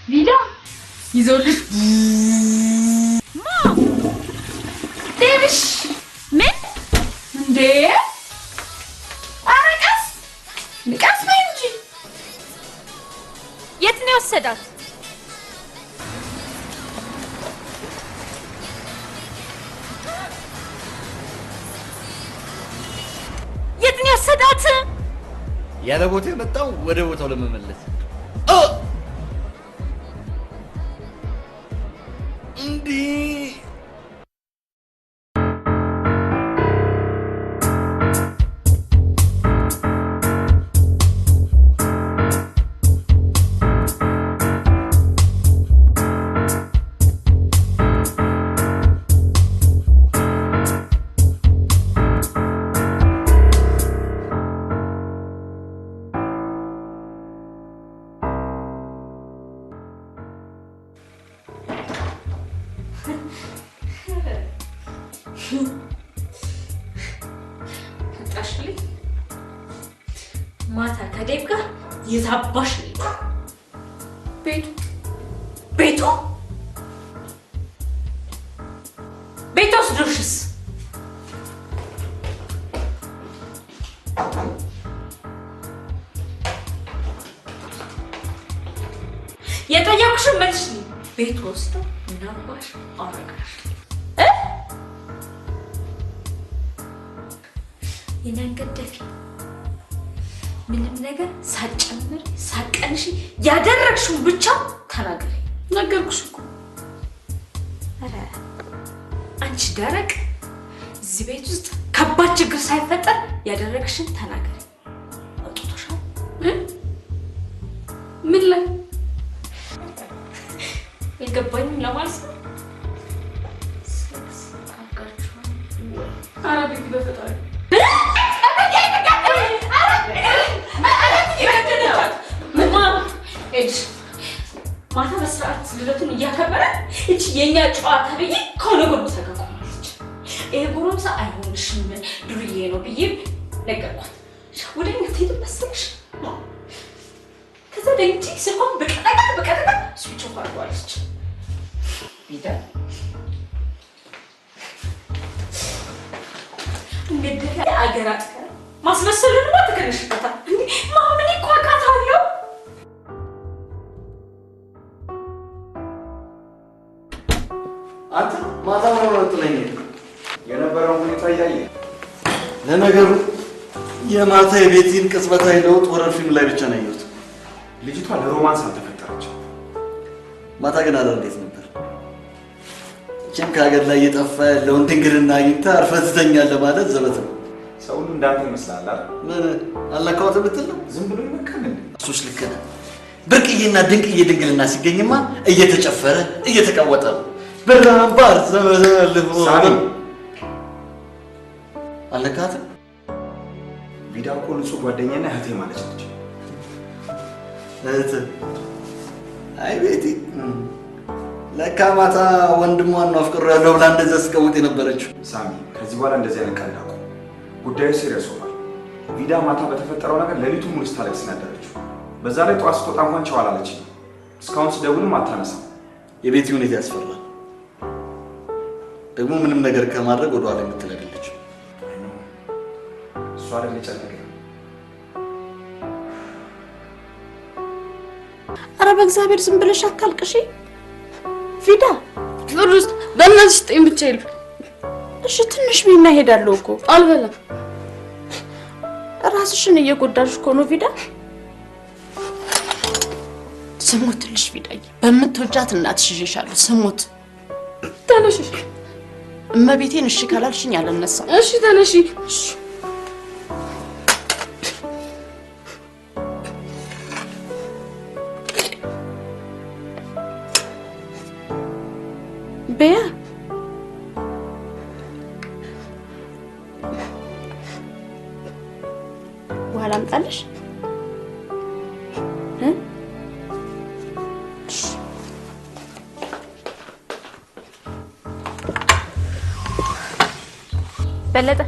ቪዳ ይዞልሽ ማ ዴቪሽ ምን እንዴ? አረቀስ ንቀስ ነው እንጂ የት ነው የወሰዳት? የት ነው የወሰዳት? ያለ ቦታ የመጣው ወደ ቦታው ለመመለስ እንዴ ማታ ከዴብ ጋር የታባሽ ቤቱ ወስዶሽስ የጠየኩሽን መልሽልኝ። ቤት ወስዶ ምናባሽ አረጋሽ የናንገደፊ ምንም ነገር ሳጨምር ሳቀንሽ ያደረግሽው ብቻ ተናገሪ። ነገርኩሽ እኮ። አረ አንቺ ደረቅ እዚህ ቤት ውስጥ ከባድ ችግር ሳይፈጠር ያደረግሽን ተናገሪ። አጥቶሻል? ምን ላይ አልገባኝም ለማለት ነው። ኧረ ቤቲ በፈጣሪ ማታ በስርዓት ልደቱን እያከበረ እቺ የኛ ጨዋታ ብዬ ከሆነ ጎረምሳ ጋር ቆማለች። ይሄ ጎረምሳ አይሆንሽም ዱርዬ ነው ብዬ ነገርኳት። ወደኛ ትሄድ መሰለሽ? ከዛ ደንቺ ስልኳን በቀጠቀጥ ስዊች ኦፍ አድርጓለች። ቢዳ እንግዲህ አገራት ማስመሰሉን ማትከነሽታታ እንዴ ማምን ይቋቃታለሁ። አንተ ማታ ነው ጥለኝ የነበረው ሁኔታ እያየ ለነገሩ የማታ የቤቲን ቅጽበታዊ ለውጥ ወረር ፊልም ላይ ብቻ ነው ያየሁት። ልጅቷ ለሮማንስ አልተፈጠረችም። ማታ ግን አለ እንዴት ነበር? እቺም ከሀገር ላይ እየጠፋ ያለውን ድንግልና አግኝታ አርፈህ ትተኛለህ ማለት ዘበት ነው። ሰው ሁሉ እንዳንተ ይመስላል አይደል? ምን አላካውት ብትል ነው ዝም ብሎ ይመካል እንዴ? እሱስ ልክ ነህ። ብርቅዬና ድንቅዬ ድንግልና ሲገኝማ እየተጨፈረ እየተቀወጠ ነው። በራምባር ዘመለልፎ አለካትም ቪዳ እኮ ንጹህ ጓደኛና እህቴ ማለት ነች። እህት አይ ቤቲ ለካ ማታ ወንድሟን ነው አፍቅሮ ያለው ብላ እንደዛ ስቀውጥ የነበረችው። ሳሚ ከዚህ በኋላ እንደዚህ አይነት ቀልድ አቁም። ጉዳዩ ሲሪየስ ሆኗል። ቪዳ ማታ በተፈጠረው ነገር ሌሊቱን ሙሉ ስታለቅስ ነበረችው። በዛ ላይ ጠዋት ስትወጣ እንኳን ቻው አላለችኝ። እስካሁን ስደውልም አታነሳም። የቤቲ ሁኔታ ያስፈራል። ደግሞ ምንም ነገር ከማድረግ ወደ ኋላ የምትል አይደለችም። እሷ አይደል የጨነቀኝ። ኧረ በእግዚአብሔር ዝም ብለሽ አታልቅሺ ቪዳ። ፍሩስ በእናትሽ ስጠኝ ብቻ ይሉ። እሺ ትንሽ ቢና ሄዳለሁ እኮ። አልበላም። ራስሽን እየጎዳሽ እኮ ነው ቪዳ። ስሞትልሽ ቪዳዬ፣ በምትወጃት እናትሽ ይዤሻለሁ። ስሞት ተነሽ። እመቤቴን እሺ ካላልሽኝ አልነሳም። እሺ ተነሺ። በያ ውሃ ላምጣልሽ? በለጠ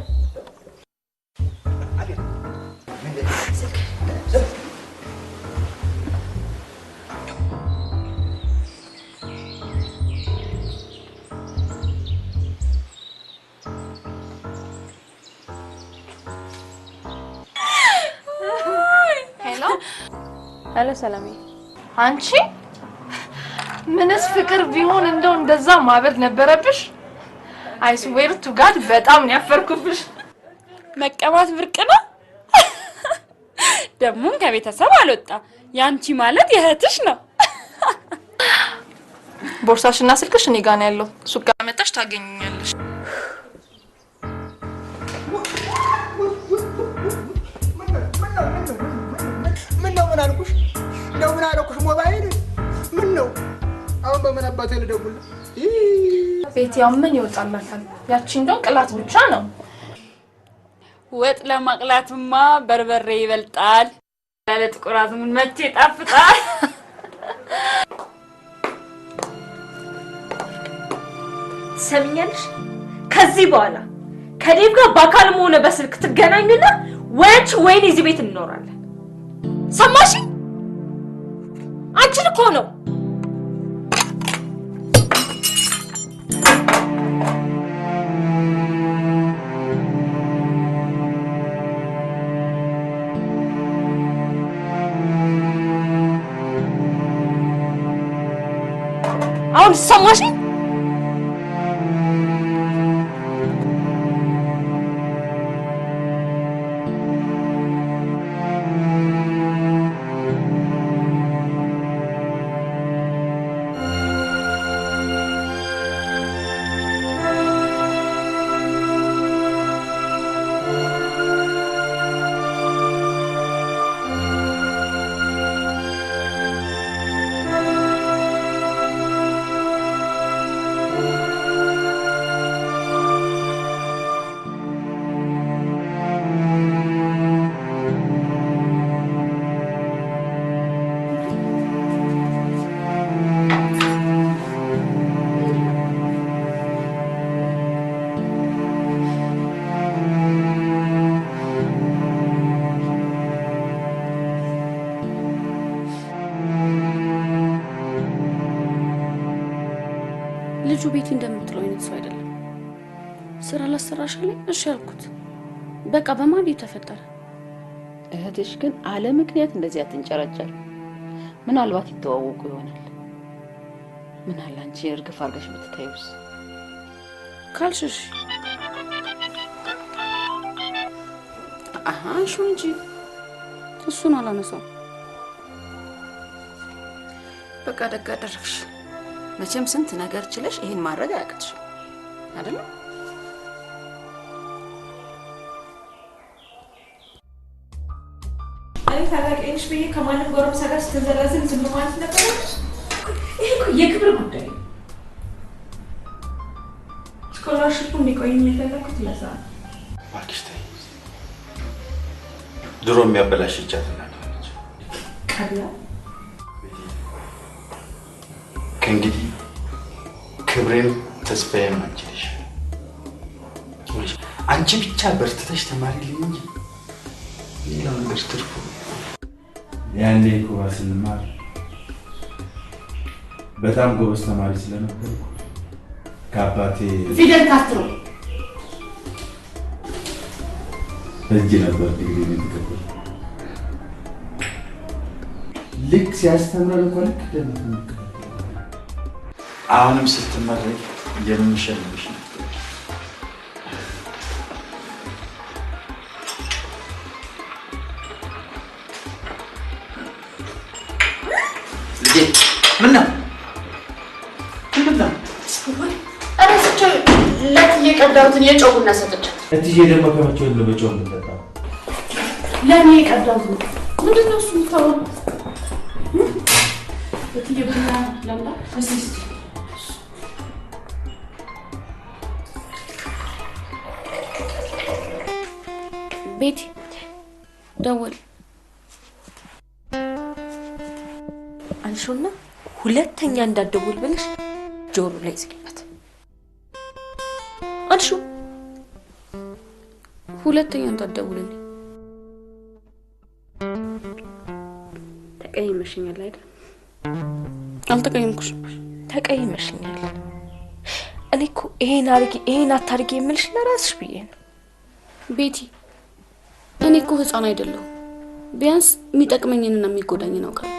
ሄሎ ሰላሜ፣ አንቺ ምንስ ፍቅር ቢሆን እንደው እንደዛ ማበድ ነበረብሽ? አይ ስዌር ቱ ጋድ በጣም ነው ያፈርኩብሽ። መቀማት ብርቅ ነው። ደሞም ከቤተሰብ አልወጣ። ያንቺ ማለት የእህትሽ ነው። ቦርሳሽና ስልክሽ እኔ ጋር ነው ያለው። ሱቅ ጋር መጣሽ ታገኙኛለሽ። ምን አልኩሽ? እንደው ምን አልኩሽ? ሞባይል ምን ነው አሁን በምን አባቴ ልደውል? ቤት ያው ምን ይወጣላታል? ያቺ እንደው ቅላት ብቻ ነው። ወጥ ለማቅላትማ በርበሬ ይበልጣል። ያለ ጥቁር አዝሙድ መቼ ይጣፍጣል። ሰሚኛለሽ? ከዚህ በኋላ ከዴቭ ጋር በአካልም ሆነ በስልክ ትገናኙና ወንች ወይን እዚህ ቤት እንኖራለን። ሰማሽ? አንቺን እኮ ነው። አሁን ሰማሽ? ቤቲ እንደምትለው አይነት ሰው አይደለም። ስራ ላሰራሽ ላይ እሺ ያልኩት በቃ በማን ተፈጠረ። እህትሽ ግን አለ ምክንያት እንደዚህ አትንጨረጨር። ምናልባት ይተዋወቁ ይሆናል። ምን አለ አንቺ እርግፍ አድርገሽ ብትታዩስ ካልሽሽ እሺ እንጂ እሱን አላነሳው። በቃ ደግ አደረግሽ። መቼም ስንት ነገር ችለሽ ይሄን ማድረግ አያቅትሽ አይደል? አይ ታላቅሽ ብዬ ከማንም ጎረምሳ ጋር ስትዘላዝል ዝም ማለት ነበር። ይሄ እኮ የክብር ጉዳይ ነው። ስኮላርሺፑ እንዲቆይ የፈለኩት ለዛ ነው። እባክሽ ተይ። ድሮ የሚያበላሽ ይቻት እናለች። ቀላ ከእንግዲህ ክብሬን ተስፋዬም አንቺ ነሽ። አንቺ ብቻ በርትተሽ ተማሪልኝ እንጂ ሌላው ነገር ትርፉ። ያኔ እኮ ስንማር በጣም ጎበዝ ተማሪ ስለነበርኩ ከአባቴ ፊደል ካስትሮ እጅ ነበር ዲግሪ የተቀበልኩት። ልክ ሲያስተምረን እኮ ልክ ደግሞ አሁንም ስትመረቅ የምንሸልምሽ ነው። ምን ነው? እራሳቸው ለእትዬ የቀዳሁትን የጨው ቡና ሰጠቻት። እትዬ ደግሞ ከመቼው ነው በጨው የምትጠጣው? ለእኔ የቀዳሁት ምንድን ነው እሱ የምታወራው? እትዬ ቡና ለምዳ እስኪ ቤቲ ደወል አንሹና ሁለተኛ እንዳትደውል ብለሽ ጆሮ ላይ ዝግበት። አንሹ ሁለተኛ እንዳትደውልልኝ። ተቀይመሽኛል አይደል? አልተቀየምኩሽም። ተቀይመሽኛል። እኔ እኮ ይሄን አድርጊ ይሄን አታድርጊ የምልሽ ለራስሽ ብዬ ነው። ቤቲ እኔ እኮ ህፃን አይደለሁም። ቢያንስ የሚጠቅመኝንና የሚጎዳኝን አውቃለሁ።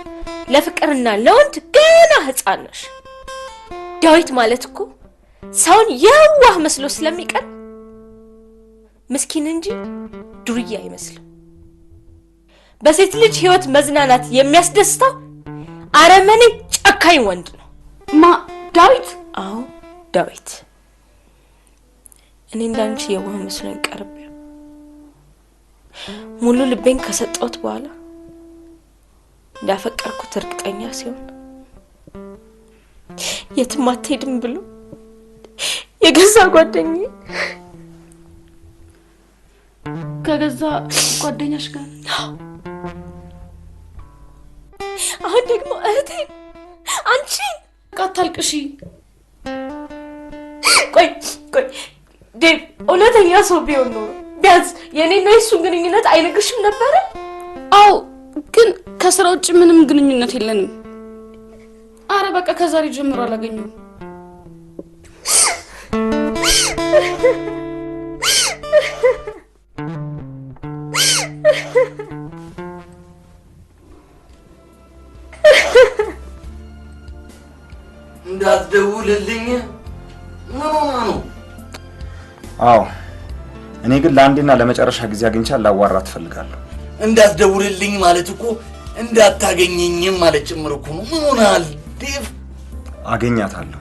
ለፍቅርና ለወንድ ገና ህፃን ነሽ። ዳዊት ማለት እኮ ሰውን የዋህ መስሎ ስለሚቀር ምስኪን እንጂ ዱርዬ አይመስልም። በሴት ልጅ ህይወት መዝናናት የሚያስደስተው አረመኔ ጨካኝ ወንድ ነው። ዳዊት? አዎ ዳዊት። እኔ እንዳንቺ የዋህ መስሎኝ ቀርቤ ሙሉ ልቤን ከሰጠሁት በኋላ እንዳፈቀርኩት እርግጠኛ ሲሆን የትም አትሄድም ብሎ የገዛ ጓደኛዬ ከገዛ ጓደኛሽ ጋር አሁን ደግሞ እህቴ አንቺ አታልቅሺ። ቆይ ዴቭ እውነተኛ ሰው ቢሆን ነው ቢያንስ የኔና የሱን ግንኙነት አይነግርሽም ነበረ? አዎ ግን ከስራ ውጭ ምንም ግንኙነት የለንም። አረ በቃ ከዛሬ ጀምሮ አላገኘውም። እንዳትደውልልኝ ምን ሆና ነው? አዎ እኔ ግን ለአንዴና ለመጨረሻ ጊዜ አግኝቻ ላዋራት እፈልጋለሁ። እንዳትደውልልኝ ማለት እኮ እንዳታገኘኝም ማለት ጭምር እኮ ነው። ምን ሆናል ዴቭ? አገኛታለሁ።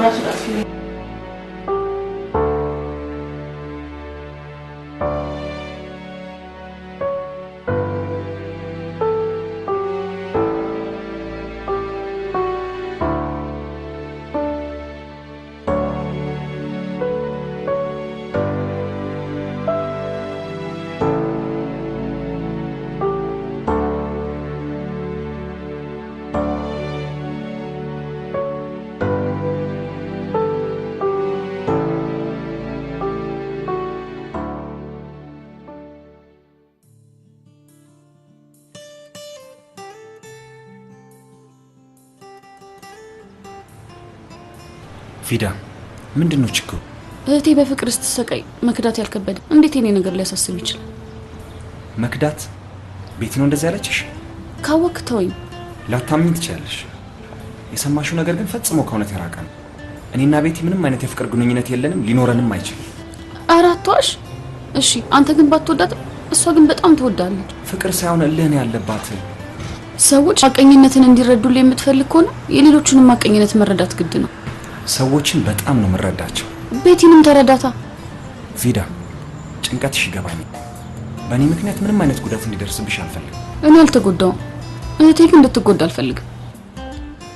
ማውራት ራሱ ፊዳ ምንድነው ችግሩ? እህቴ በፍቅር ስትሰቃይ መክዳት ያልከበደ እንዴት የኔ ነገር ሊያሳስብ ይችላል? መክዳት ቤት ነው እንደዛ ያለችሽ? ካወክ ተወኝ። ላታምኝ ትችላለሽ። የሰማሽው ነገር ግን ፈጽሞ ከእውነት የራቀ ነው። እኔና ቤቲ ምንም አይነት የፍቅር ግንኙነት የለንም፣ ሊኖረንም አይችልም። አራቷሽ እሺ፣ አንተ ግን ባትወዳት እሷ ግን በጣም ትወዳለች። ፍቅር ሳይሆን እልህ ነው ያለባት። ሰዎች ሐቀኝነትን እንዲረዱልህ የምትፈልግ ከሆነ የሌሎቹንም ሐቀኝነት መረዳት ግድ ነው። ሰዎችን በጣም ነው የምረዳቸው። ቤቲንም ተረዳታ። ቪዳ ጭንቀትሽ ይገባኛል። በእኔ ምክንያት ምንም አይነት ጉዳት እንዲደርስብሽ አልፈልግም። እኔ አልተጎዳውም፣ እህቴ ግን እንድትጎዳ አልፈልግም።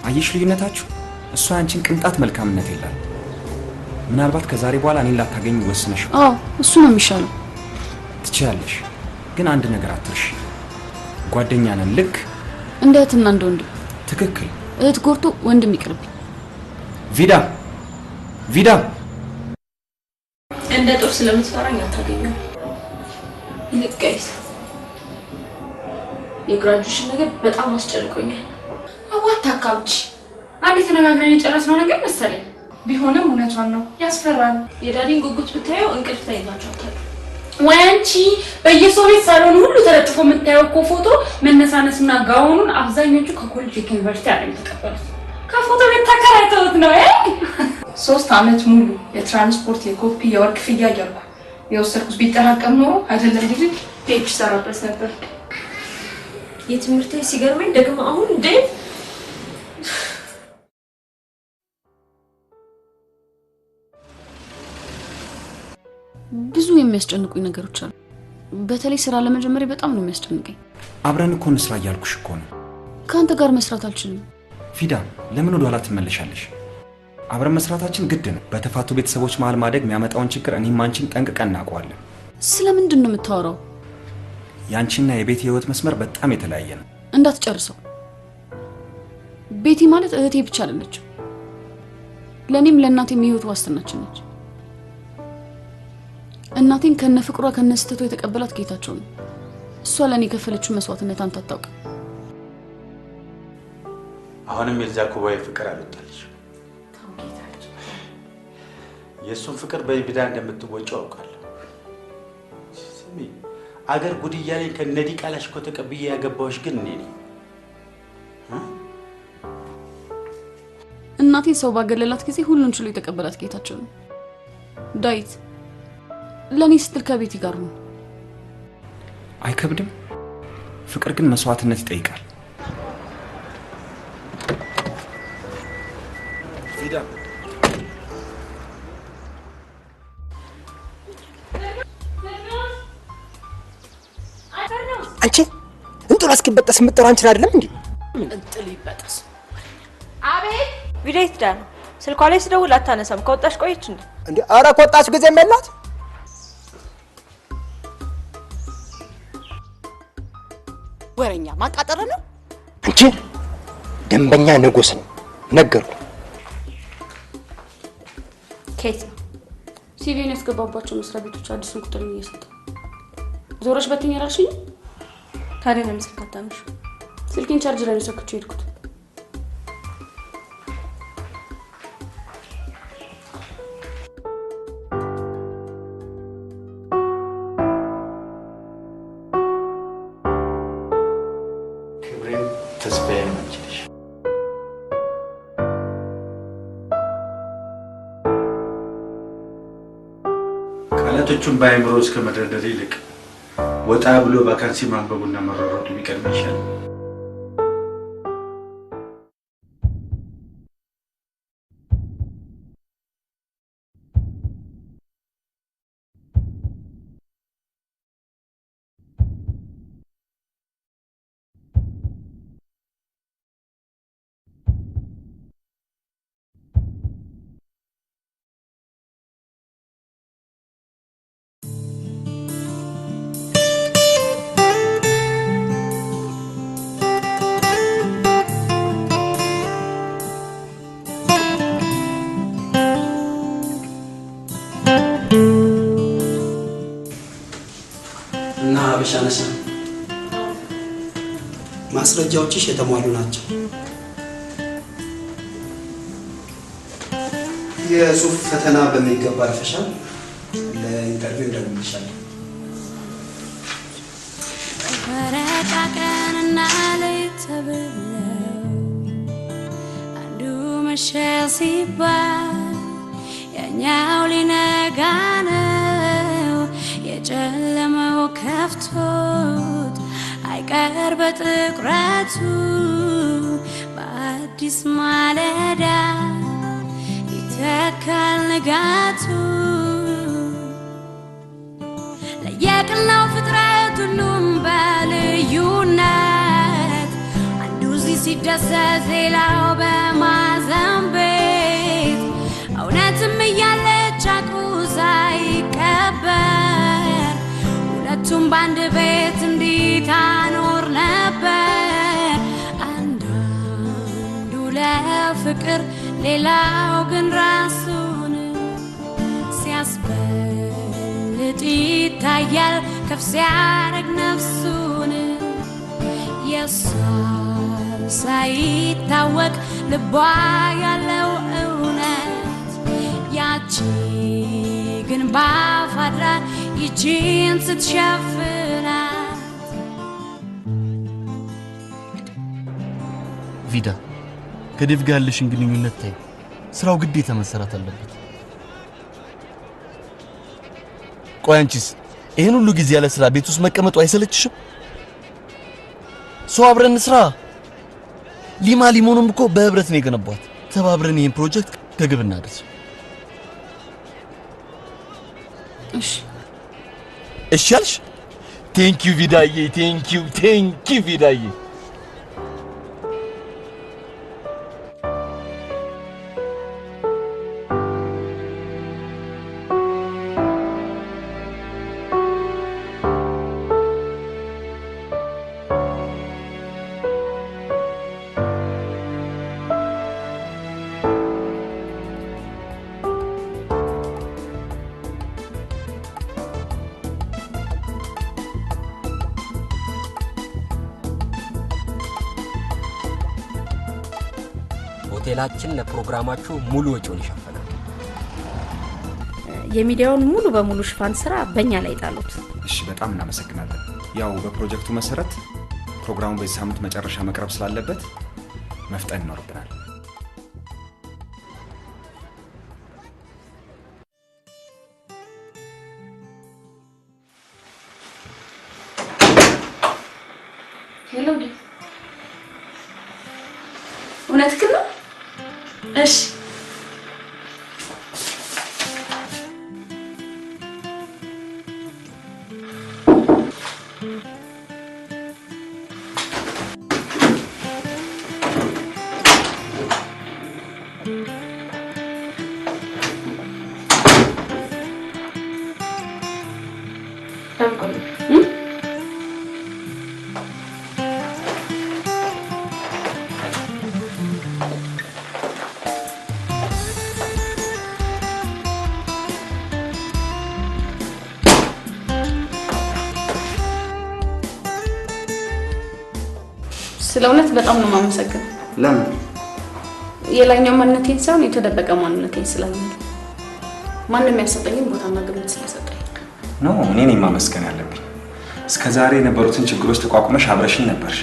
አየሽ ልዩነታችሁ? እሷ አንቺን ቅንጣት መልካምነት የላት። ምናልባት ከዛሬ በኋላ እኔን ላታገኝ ወስነሽ። አዎ እሱ ነው የሚሻለው። ትችያለሽ፣ ግን አንድ ነገር አትርሺ። ጓደኛ ነን፣ ልክ እንደ እህትና እንደ ወንድም። ትክክል። እህት ጎርቶ ወንድም ይቅርብኝ። ቪዳ ቪዳ እንደ ጦር ስለምትፈራኝ አታገኘው። ይልቀይስ የግራጁዌሽን ነገር በጣም አስጨንቆኛል። አዋት አካውንት አንዴ ተነጋግረን የጨረስነው ነገር መሰለኝ። ቢሆንም እውነቷን ነው፣ ያስፈራል። የዳዲን ጉጉት ብታየው እንቅልፍ ተይዟቸዋል። ወይ አንቺ በየሰው ቤት ሳሎን ሁሉ ተለጥፎ የምታየው እኮ ፎቶ መነሳነስና ጋውኑን አብዛኞቹ ከኮሌጅ ዩኒቨርሲቲ አይደል የተቀበሉት፣ ከፎቶ ቤት ተከራይተውት ነው። 3 አመት ሙሉ የትራንስፖርት የኮፒ የወርቅ ክፍያ እያልኩ የወሰድኩት ቢጠራቀም ኖሮ አይደለም እንግዲህ ፔጅ ሰራበት ነበር። የትምህርቴ ሲገርመኝ ደግሞ አሁን እንዴ ብዙ የሚያስጨንቁኝ ነገሮች አሉ። በተለይ ስራ ለመጀመሪያ በጣም ነው የሚያስጨንቀኝ። አብረን እኮ እንስራ እያልኩሽ እኮ ነው። ከአንተ ጋር መስራት አልችልም። ፊዳ ለምን ወደ ኋላ ትመለሻለሽ? አብረን መስራታችን ግድ ነው። በተፋቱ ቤተሰቦች መሀል ማደግ የሚያመጣውን ችግር እኔም አንቺን ጠንቅቀን እናውቀዋለን። ስለምንድን ነው የምታወራው? ያንቺና የቤቲ ህይወት መስመር በጣም የተለያየ ነው። እንዳትጨርሰው። ቤቲ ማለት እህቴ ብቻ አይደለች፣ ለኔም ለእናቴም የህይወት ዋስትናችን ነች። እናቴን ከነ ፍቅሯ ከነ ስተቷ የተቀበላት ጌታቸው ነው። እሷ ለኔ የከፈለችው መስዋዕትነት አንተ አታውቅም። አሁንም የዛ ኩባይ ፍቅር አልወጣልሽ። የእሱን ፍቅር በቪዳ እንደምትወጪው አውቃለሁ። ስሚ አገር ጉድ እያለኝ ከነዲ ቃላሽ እኮ ተቀብዬ ያገባሁሽ ግን እኔ ነኝ። እናቴን ሰው ባገለላት ጊዜ ሁሉን ችሎ የተቀበላት ጌታቸው ነው። ዳዊት ለኔ ስትል ከቤቲ ጋር ነው። አይከብድም? ፍቅር ግን መስዋዕትነት ይጠይቃል። ቪዳ አንቺ እንጥላ እስኪበጠስ የምትጠራው አንቺን አይደለም እንዴ? እንጥል ይበጠስ። አቤት ቪዲዮ ይትዳ ነው። ስልኳ ላይ ስደውል አታነሳም። ከወጣሽ ቆየች እንዴ? ኧረ ከወጣች ጊዜ መላት። ወረኛ ማቃጠረ ነው። አንቺ ደንበኛ ንጉስ ነው ነገርኩ። ኬት ሲቪን ያስገባባቸው መስሪያ ቤቶች አዲሱን ቁጥር እየሰጠ ዞሮሽ በትኝ ያላልሽኝ? ታዲያ ለምን ስልክ አታነሺ? ስልኬን ቻርጅ ላይ ነው ሰክቼው ሄድኩት። ክብሬን ተስፋዬን አንቺ ቃላቶቹን በአእምሮ እስከ መደርደር ይልቅ ወጣ ብሎ ቫካንሲ ማንበቡና መሯሯጡ ቢቀድም ይሻላል። ነሽ አነሳ። ማስረጃዎችሽ የተሟሉ ናቸው። የጽሁፍ ፈተና በሚገባ አልፈሻል። ለኢንተርቪው እንደምንሻል ወረቃቀንና ለይተብለው አንዱ መሸ ሲባል ያኛው ሊነጋ ነው። የጨለመው ከፍቶት አይቀር በጥቁረቱ በአዲስ ማለዳ ይተካል ንጋቱ። ለየቅናው ፍጥረት ሁሉም በልዩነት አንዱ እዚህ ሲደሰት ሌላው በማዘን ቤት እውነትም እያለች አቁ ሳይቀበር ሁለቱም በአንድ ቤት እንዲህ ታኖር ነበር። አንዳንዱ ለፍቅር ሌላው ግን ራሱን ሲያስበልጥ ይታያል ከፍ ሲያረግ ነፍሱን። የሷ ሳይታወቅ ልቧ ያለው እውነት ያቺ ግን ባፋድራ ይቺን ስትሸፍናት። ቪዳ ከዴቭ ጋር ያለሽን ግንኙነት ታይ። ስራው ግዴታ መሰራት አለበት። ቆይ አንቺስ ይሄን ሁሉ ጊዜ ያለ ስራ ቤት ውስጥ መቀመጡ አይሰለችሽም? ሰው አብረን ስራ። ሊማ ሊሞንም እኮ በህብረት ነው የገነቧት። ተባብረን ይሄን ፕሮጀክት ከግብ እናድርስ። እሺ አልሽ? ቴንክ ዩ ቪዳዬ፣ ቴንክ ዩ ቪዳዬ። ሆቴላችን ለፕሮግራማችሁ ሙሉ ወጪውን ይሸፍናል። የሚዲያውን ሙሉ በሙሉ ሽፋን ስራ በእኛ ላይ ጣሉት። እሺ በጣም እናመሰግናለን። ያው በፕሮጀክቱ መሰረት ፕሮግራሙ በዚህ ሳምንት መጨረሻ መቅረብ ስላለበት መፍጠን ይኖርብናል። ሄሎ ዲ እውነትህን ነው? እሺ ስለእውነት በጣም ነው የማመሰግነው። ለምን? የላኛው ማንነቴን ሳይሆን የተደበቀ ማንነቴን ስላየኝ ማንንም ያልሰጠኝን ቦታና ግምት ስለሰጠኝ ነው እኔ ነኝ ማመስገን ያለብኝ። እስከዛሬ የነበሩትን ችግሮች ተቋቁመሽ አብረሽኝ ነበርሽ።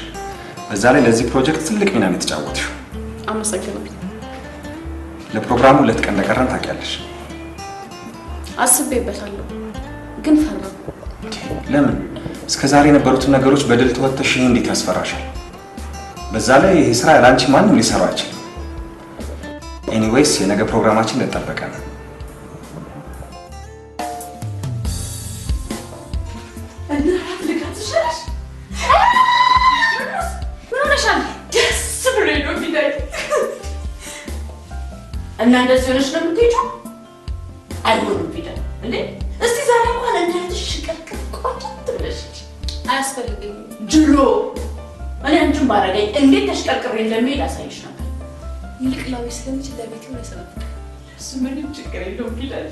በዛ ላይ ለዚህ ፕሮጀክት ትልቅ ሚና ነው የተጫወትሽው። አመሰግናለሁ። ለፕሮግራሙ 2 ቀን እንደቀረን ታውቂያለሽ። አስቤበታለሁ ግን ፈራሁ። ለምን? እስከዛሬ የነበሩትን ነገሮች በድል ተወጥተሽ እንዴት ያስፈራሻል? በዛ ላይ ይሄ ስራ ያላንቺ ማንም ሊሰራው አይችልም። ኤኒዌይስ የነገ ፕሮግራማችን እንደተጠበቀ ነው። እና እንደዚህ ሆነሽ ነው የምትሄጂው? አይሆንም ፊደል እንዴ! እስቲ ዛሬ እንኳን እንዳትሽ ሽቀርቅር ቆንጆ ብለሽ አያስፈልግም ድሮ እኔ አንቺን ባረገኝ እንዴት ተሽቀርቅሬ እንደሚሄድ አሳይሽ ነበር። ይልቅ ላዊ ስለምችል ለቤቱ ለሰበብ እሱ ምንም ችግር የለውም ፊደል።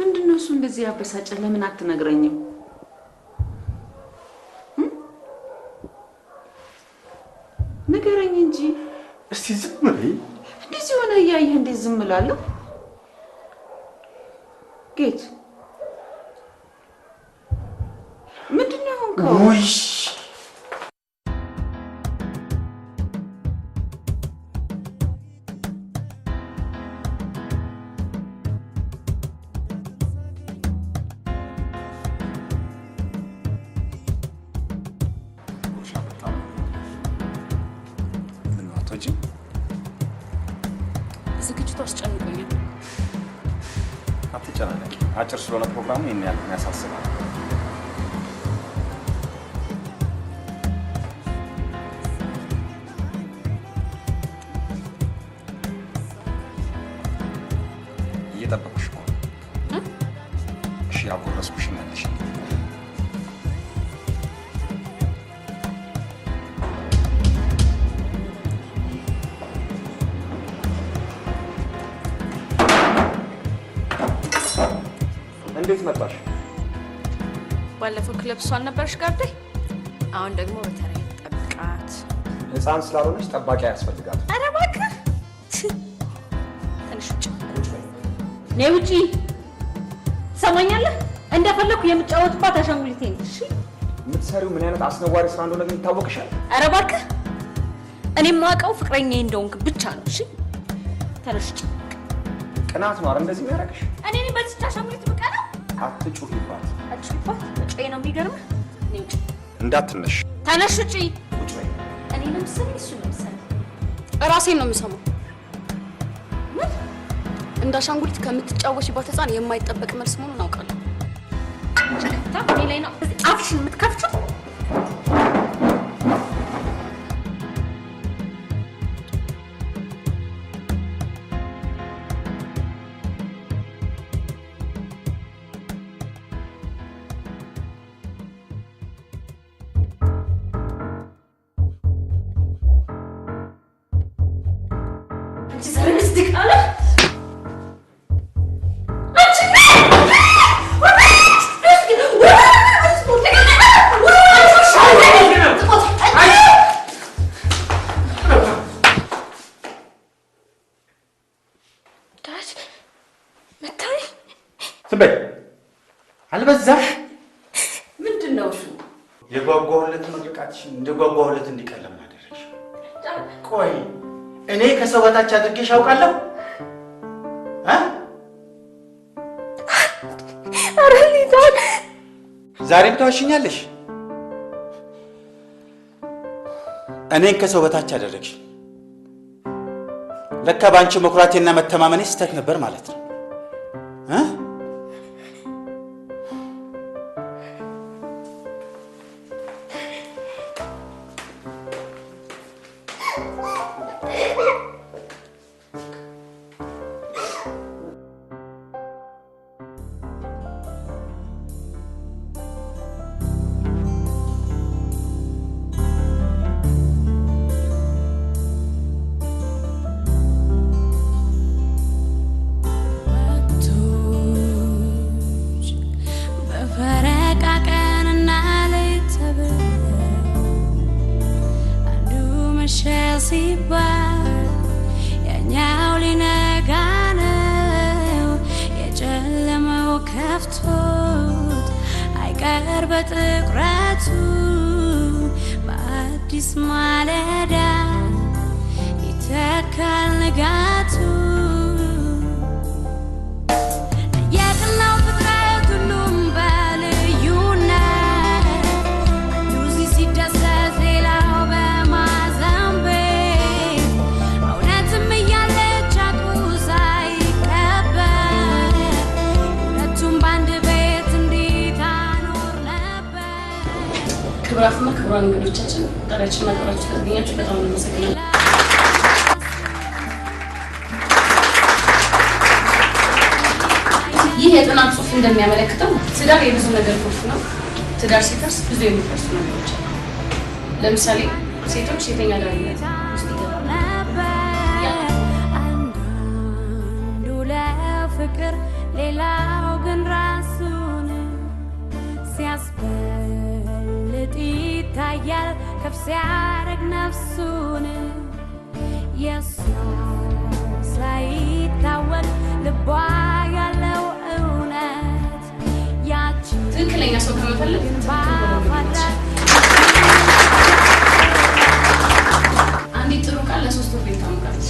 ምንድነው እሱ እንደዚህ ያበሳጨ? ለምን አትነግረኝም? ንገረኝ እንጂ። እስቲ ዝም በይ። እንደዚህ ሆነ እያየህ እንዴት ዝም እላለሁ? ጌት ምንድነው ሆንከው? ውይ ዝግጅቱ አስጨንቆኛል። አትጨናነቂ። አጭር ስለሆነ ፕሮግራሙ ይሄን ያህል ያሳስባል። እየጠበቁሽ እኮ እሺ፣ ያጎረስኩሽ ያለሽ እንዴት መጣሽ? ባለፈው ክለብ እሷ አልነበረሽ ጋርዴ? አሁን ደግሞ በተለይ ጠብቃት። ህፃን ስላልሆነች ጠባቂ ያስፈልጋል። ኧረ እባክህ ትንሽ ውጭ ነይ፣ ውጪ። ትሰማኛለህ? እንደፈለኩ የምጫወትባት አሻንጉሊቴ ነሽ። የምትሰሪው ምን አይነት አስነዋሪ ስራ እንደሆነ ግን ይታወቅሻል። ኧረ እባክህ እኔ የማውቀው ፍቅረኛዬ እንደሆንክ ብቻ ነው። እሺ ተነሽ። ቅናት ነው አይደል እንደዚህ የሚያደርግሽ? እኔ በዚህ አሻንጉሊት ብቀና አትጩሂባት። አትጩሂባት? ጮዬ ነው የሚገርምህ። ነይ ውጪ። እንዳትነሽ። ተነሽ ውጪ። ቁጭ በይ። እኔ ነው የምትሰማኝ? እሱ ነው የምትሰማኝ? ራሴን ነው የምሰማው። ምን እንደ አሻንጉሊት ከምትጫወሽባት ህፃን የማይጠበቅ መልስ መሆኑን አውቃለሁ። ታ እኔ ላይ ነው አፍሽን የምትከፍቺው? አልበዛም? ምንድነው እሱ? የጓጓሁለት ምርቃትሽን እንደ ጓጓሁለት እንዲቀለም አደረግሽ። ቆይ እኔ ከሰው በታች አድርጌሽ አውቃለሁ? ኧረ ሊዛን ዛሬም ታዋሽኛለሽ? እኔን ከሰው በታች አደረግሽ። ለካ በአንቺ መኩራቴና መተማመኔ ስህተት ነበር ማለት ነው። ክብራትና ክብራን እንግዶቻችን ጣሪያችን ማቅረባችሁ ተገኛችሁ በጣም እናመሰግናለን። ይህ የጥናት ጽሑፍ እንደሚያመለክተው ትዳር የብዙ ነገር ቁልፍ ነው። ትዳር ሲፈርስ ብዙ የሚፈርሱ ነገሮች አሉ። ለምሳሌ ሴቶች ሴተኛ አዳሪነት ውስጥ ይገባሉ። አንዱ ለፍቅር ሌላው ግን ከፍ ሲያረግ ነፍሱን ኢየሱስ ሳይታወቅ ልቧ ያለው እውነት ያቺ ትክክለኛ ሰው ከመፈለግ አንዲት ጥሩ ቃል ለሶስት ወር ቤት ታምራለች።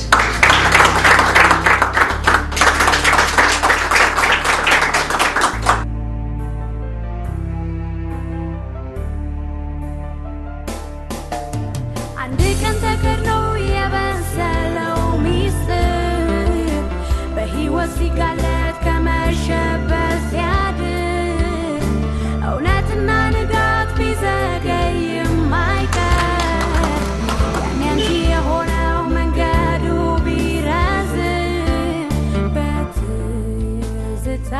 አንድ ቀን ተከድኖ የበሰለው ሚስጥር በሕይወት ሲጋለጥ ከመሸበት ሲያድር እውነትና ንጋት ቢዘገይም አይቀር ያኔ አንቺ የሆነው መንገዱ ቢረዝም በትዝታ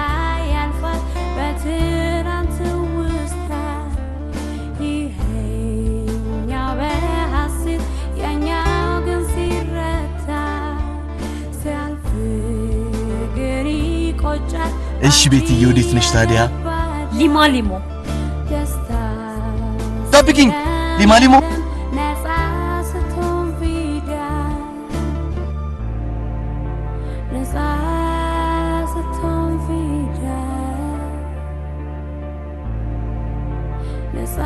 ያልፋል በትናንት ውስታ ይሄኛው በሐሴት ያኛው ግን ሲረታ ሲያልፍ ግን ይቆጫል። እሺ ቤትዬ ወዴት ነሽ ታዲያ? ሊማ ሊሞ ጠብቂኝ። ሊማ ሊሞ ነፃ ስትሆን ፊዳ ነፃ ስትሆን ፊዳ ነፃ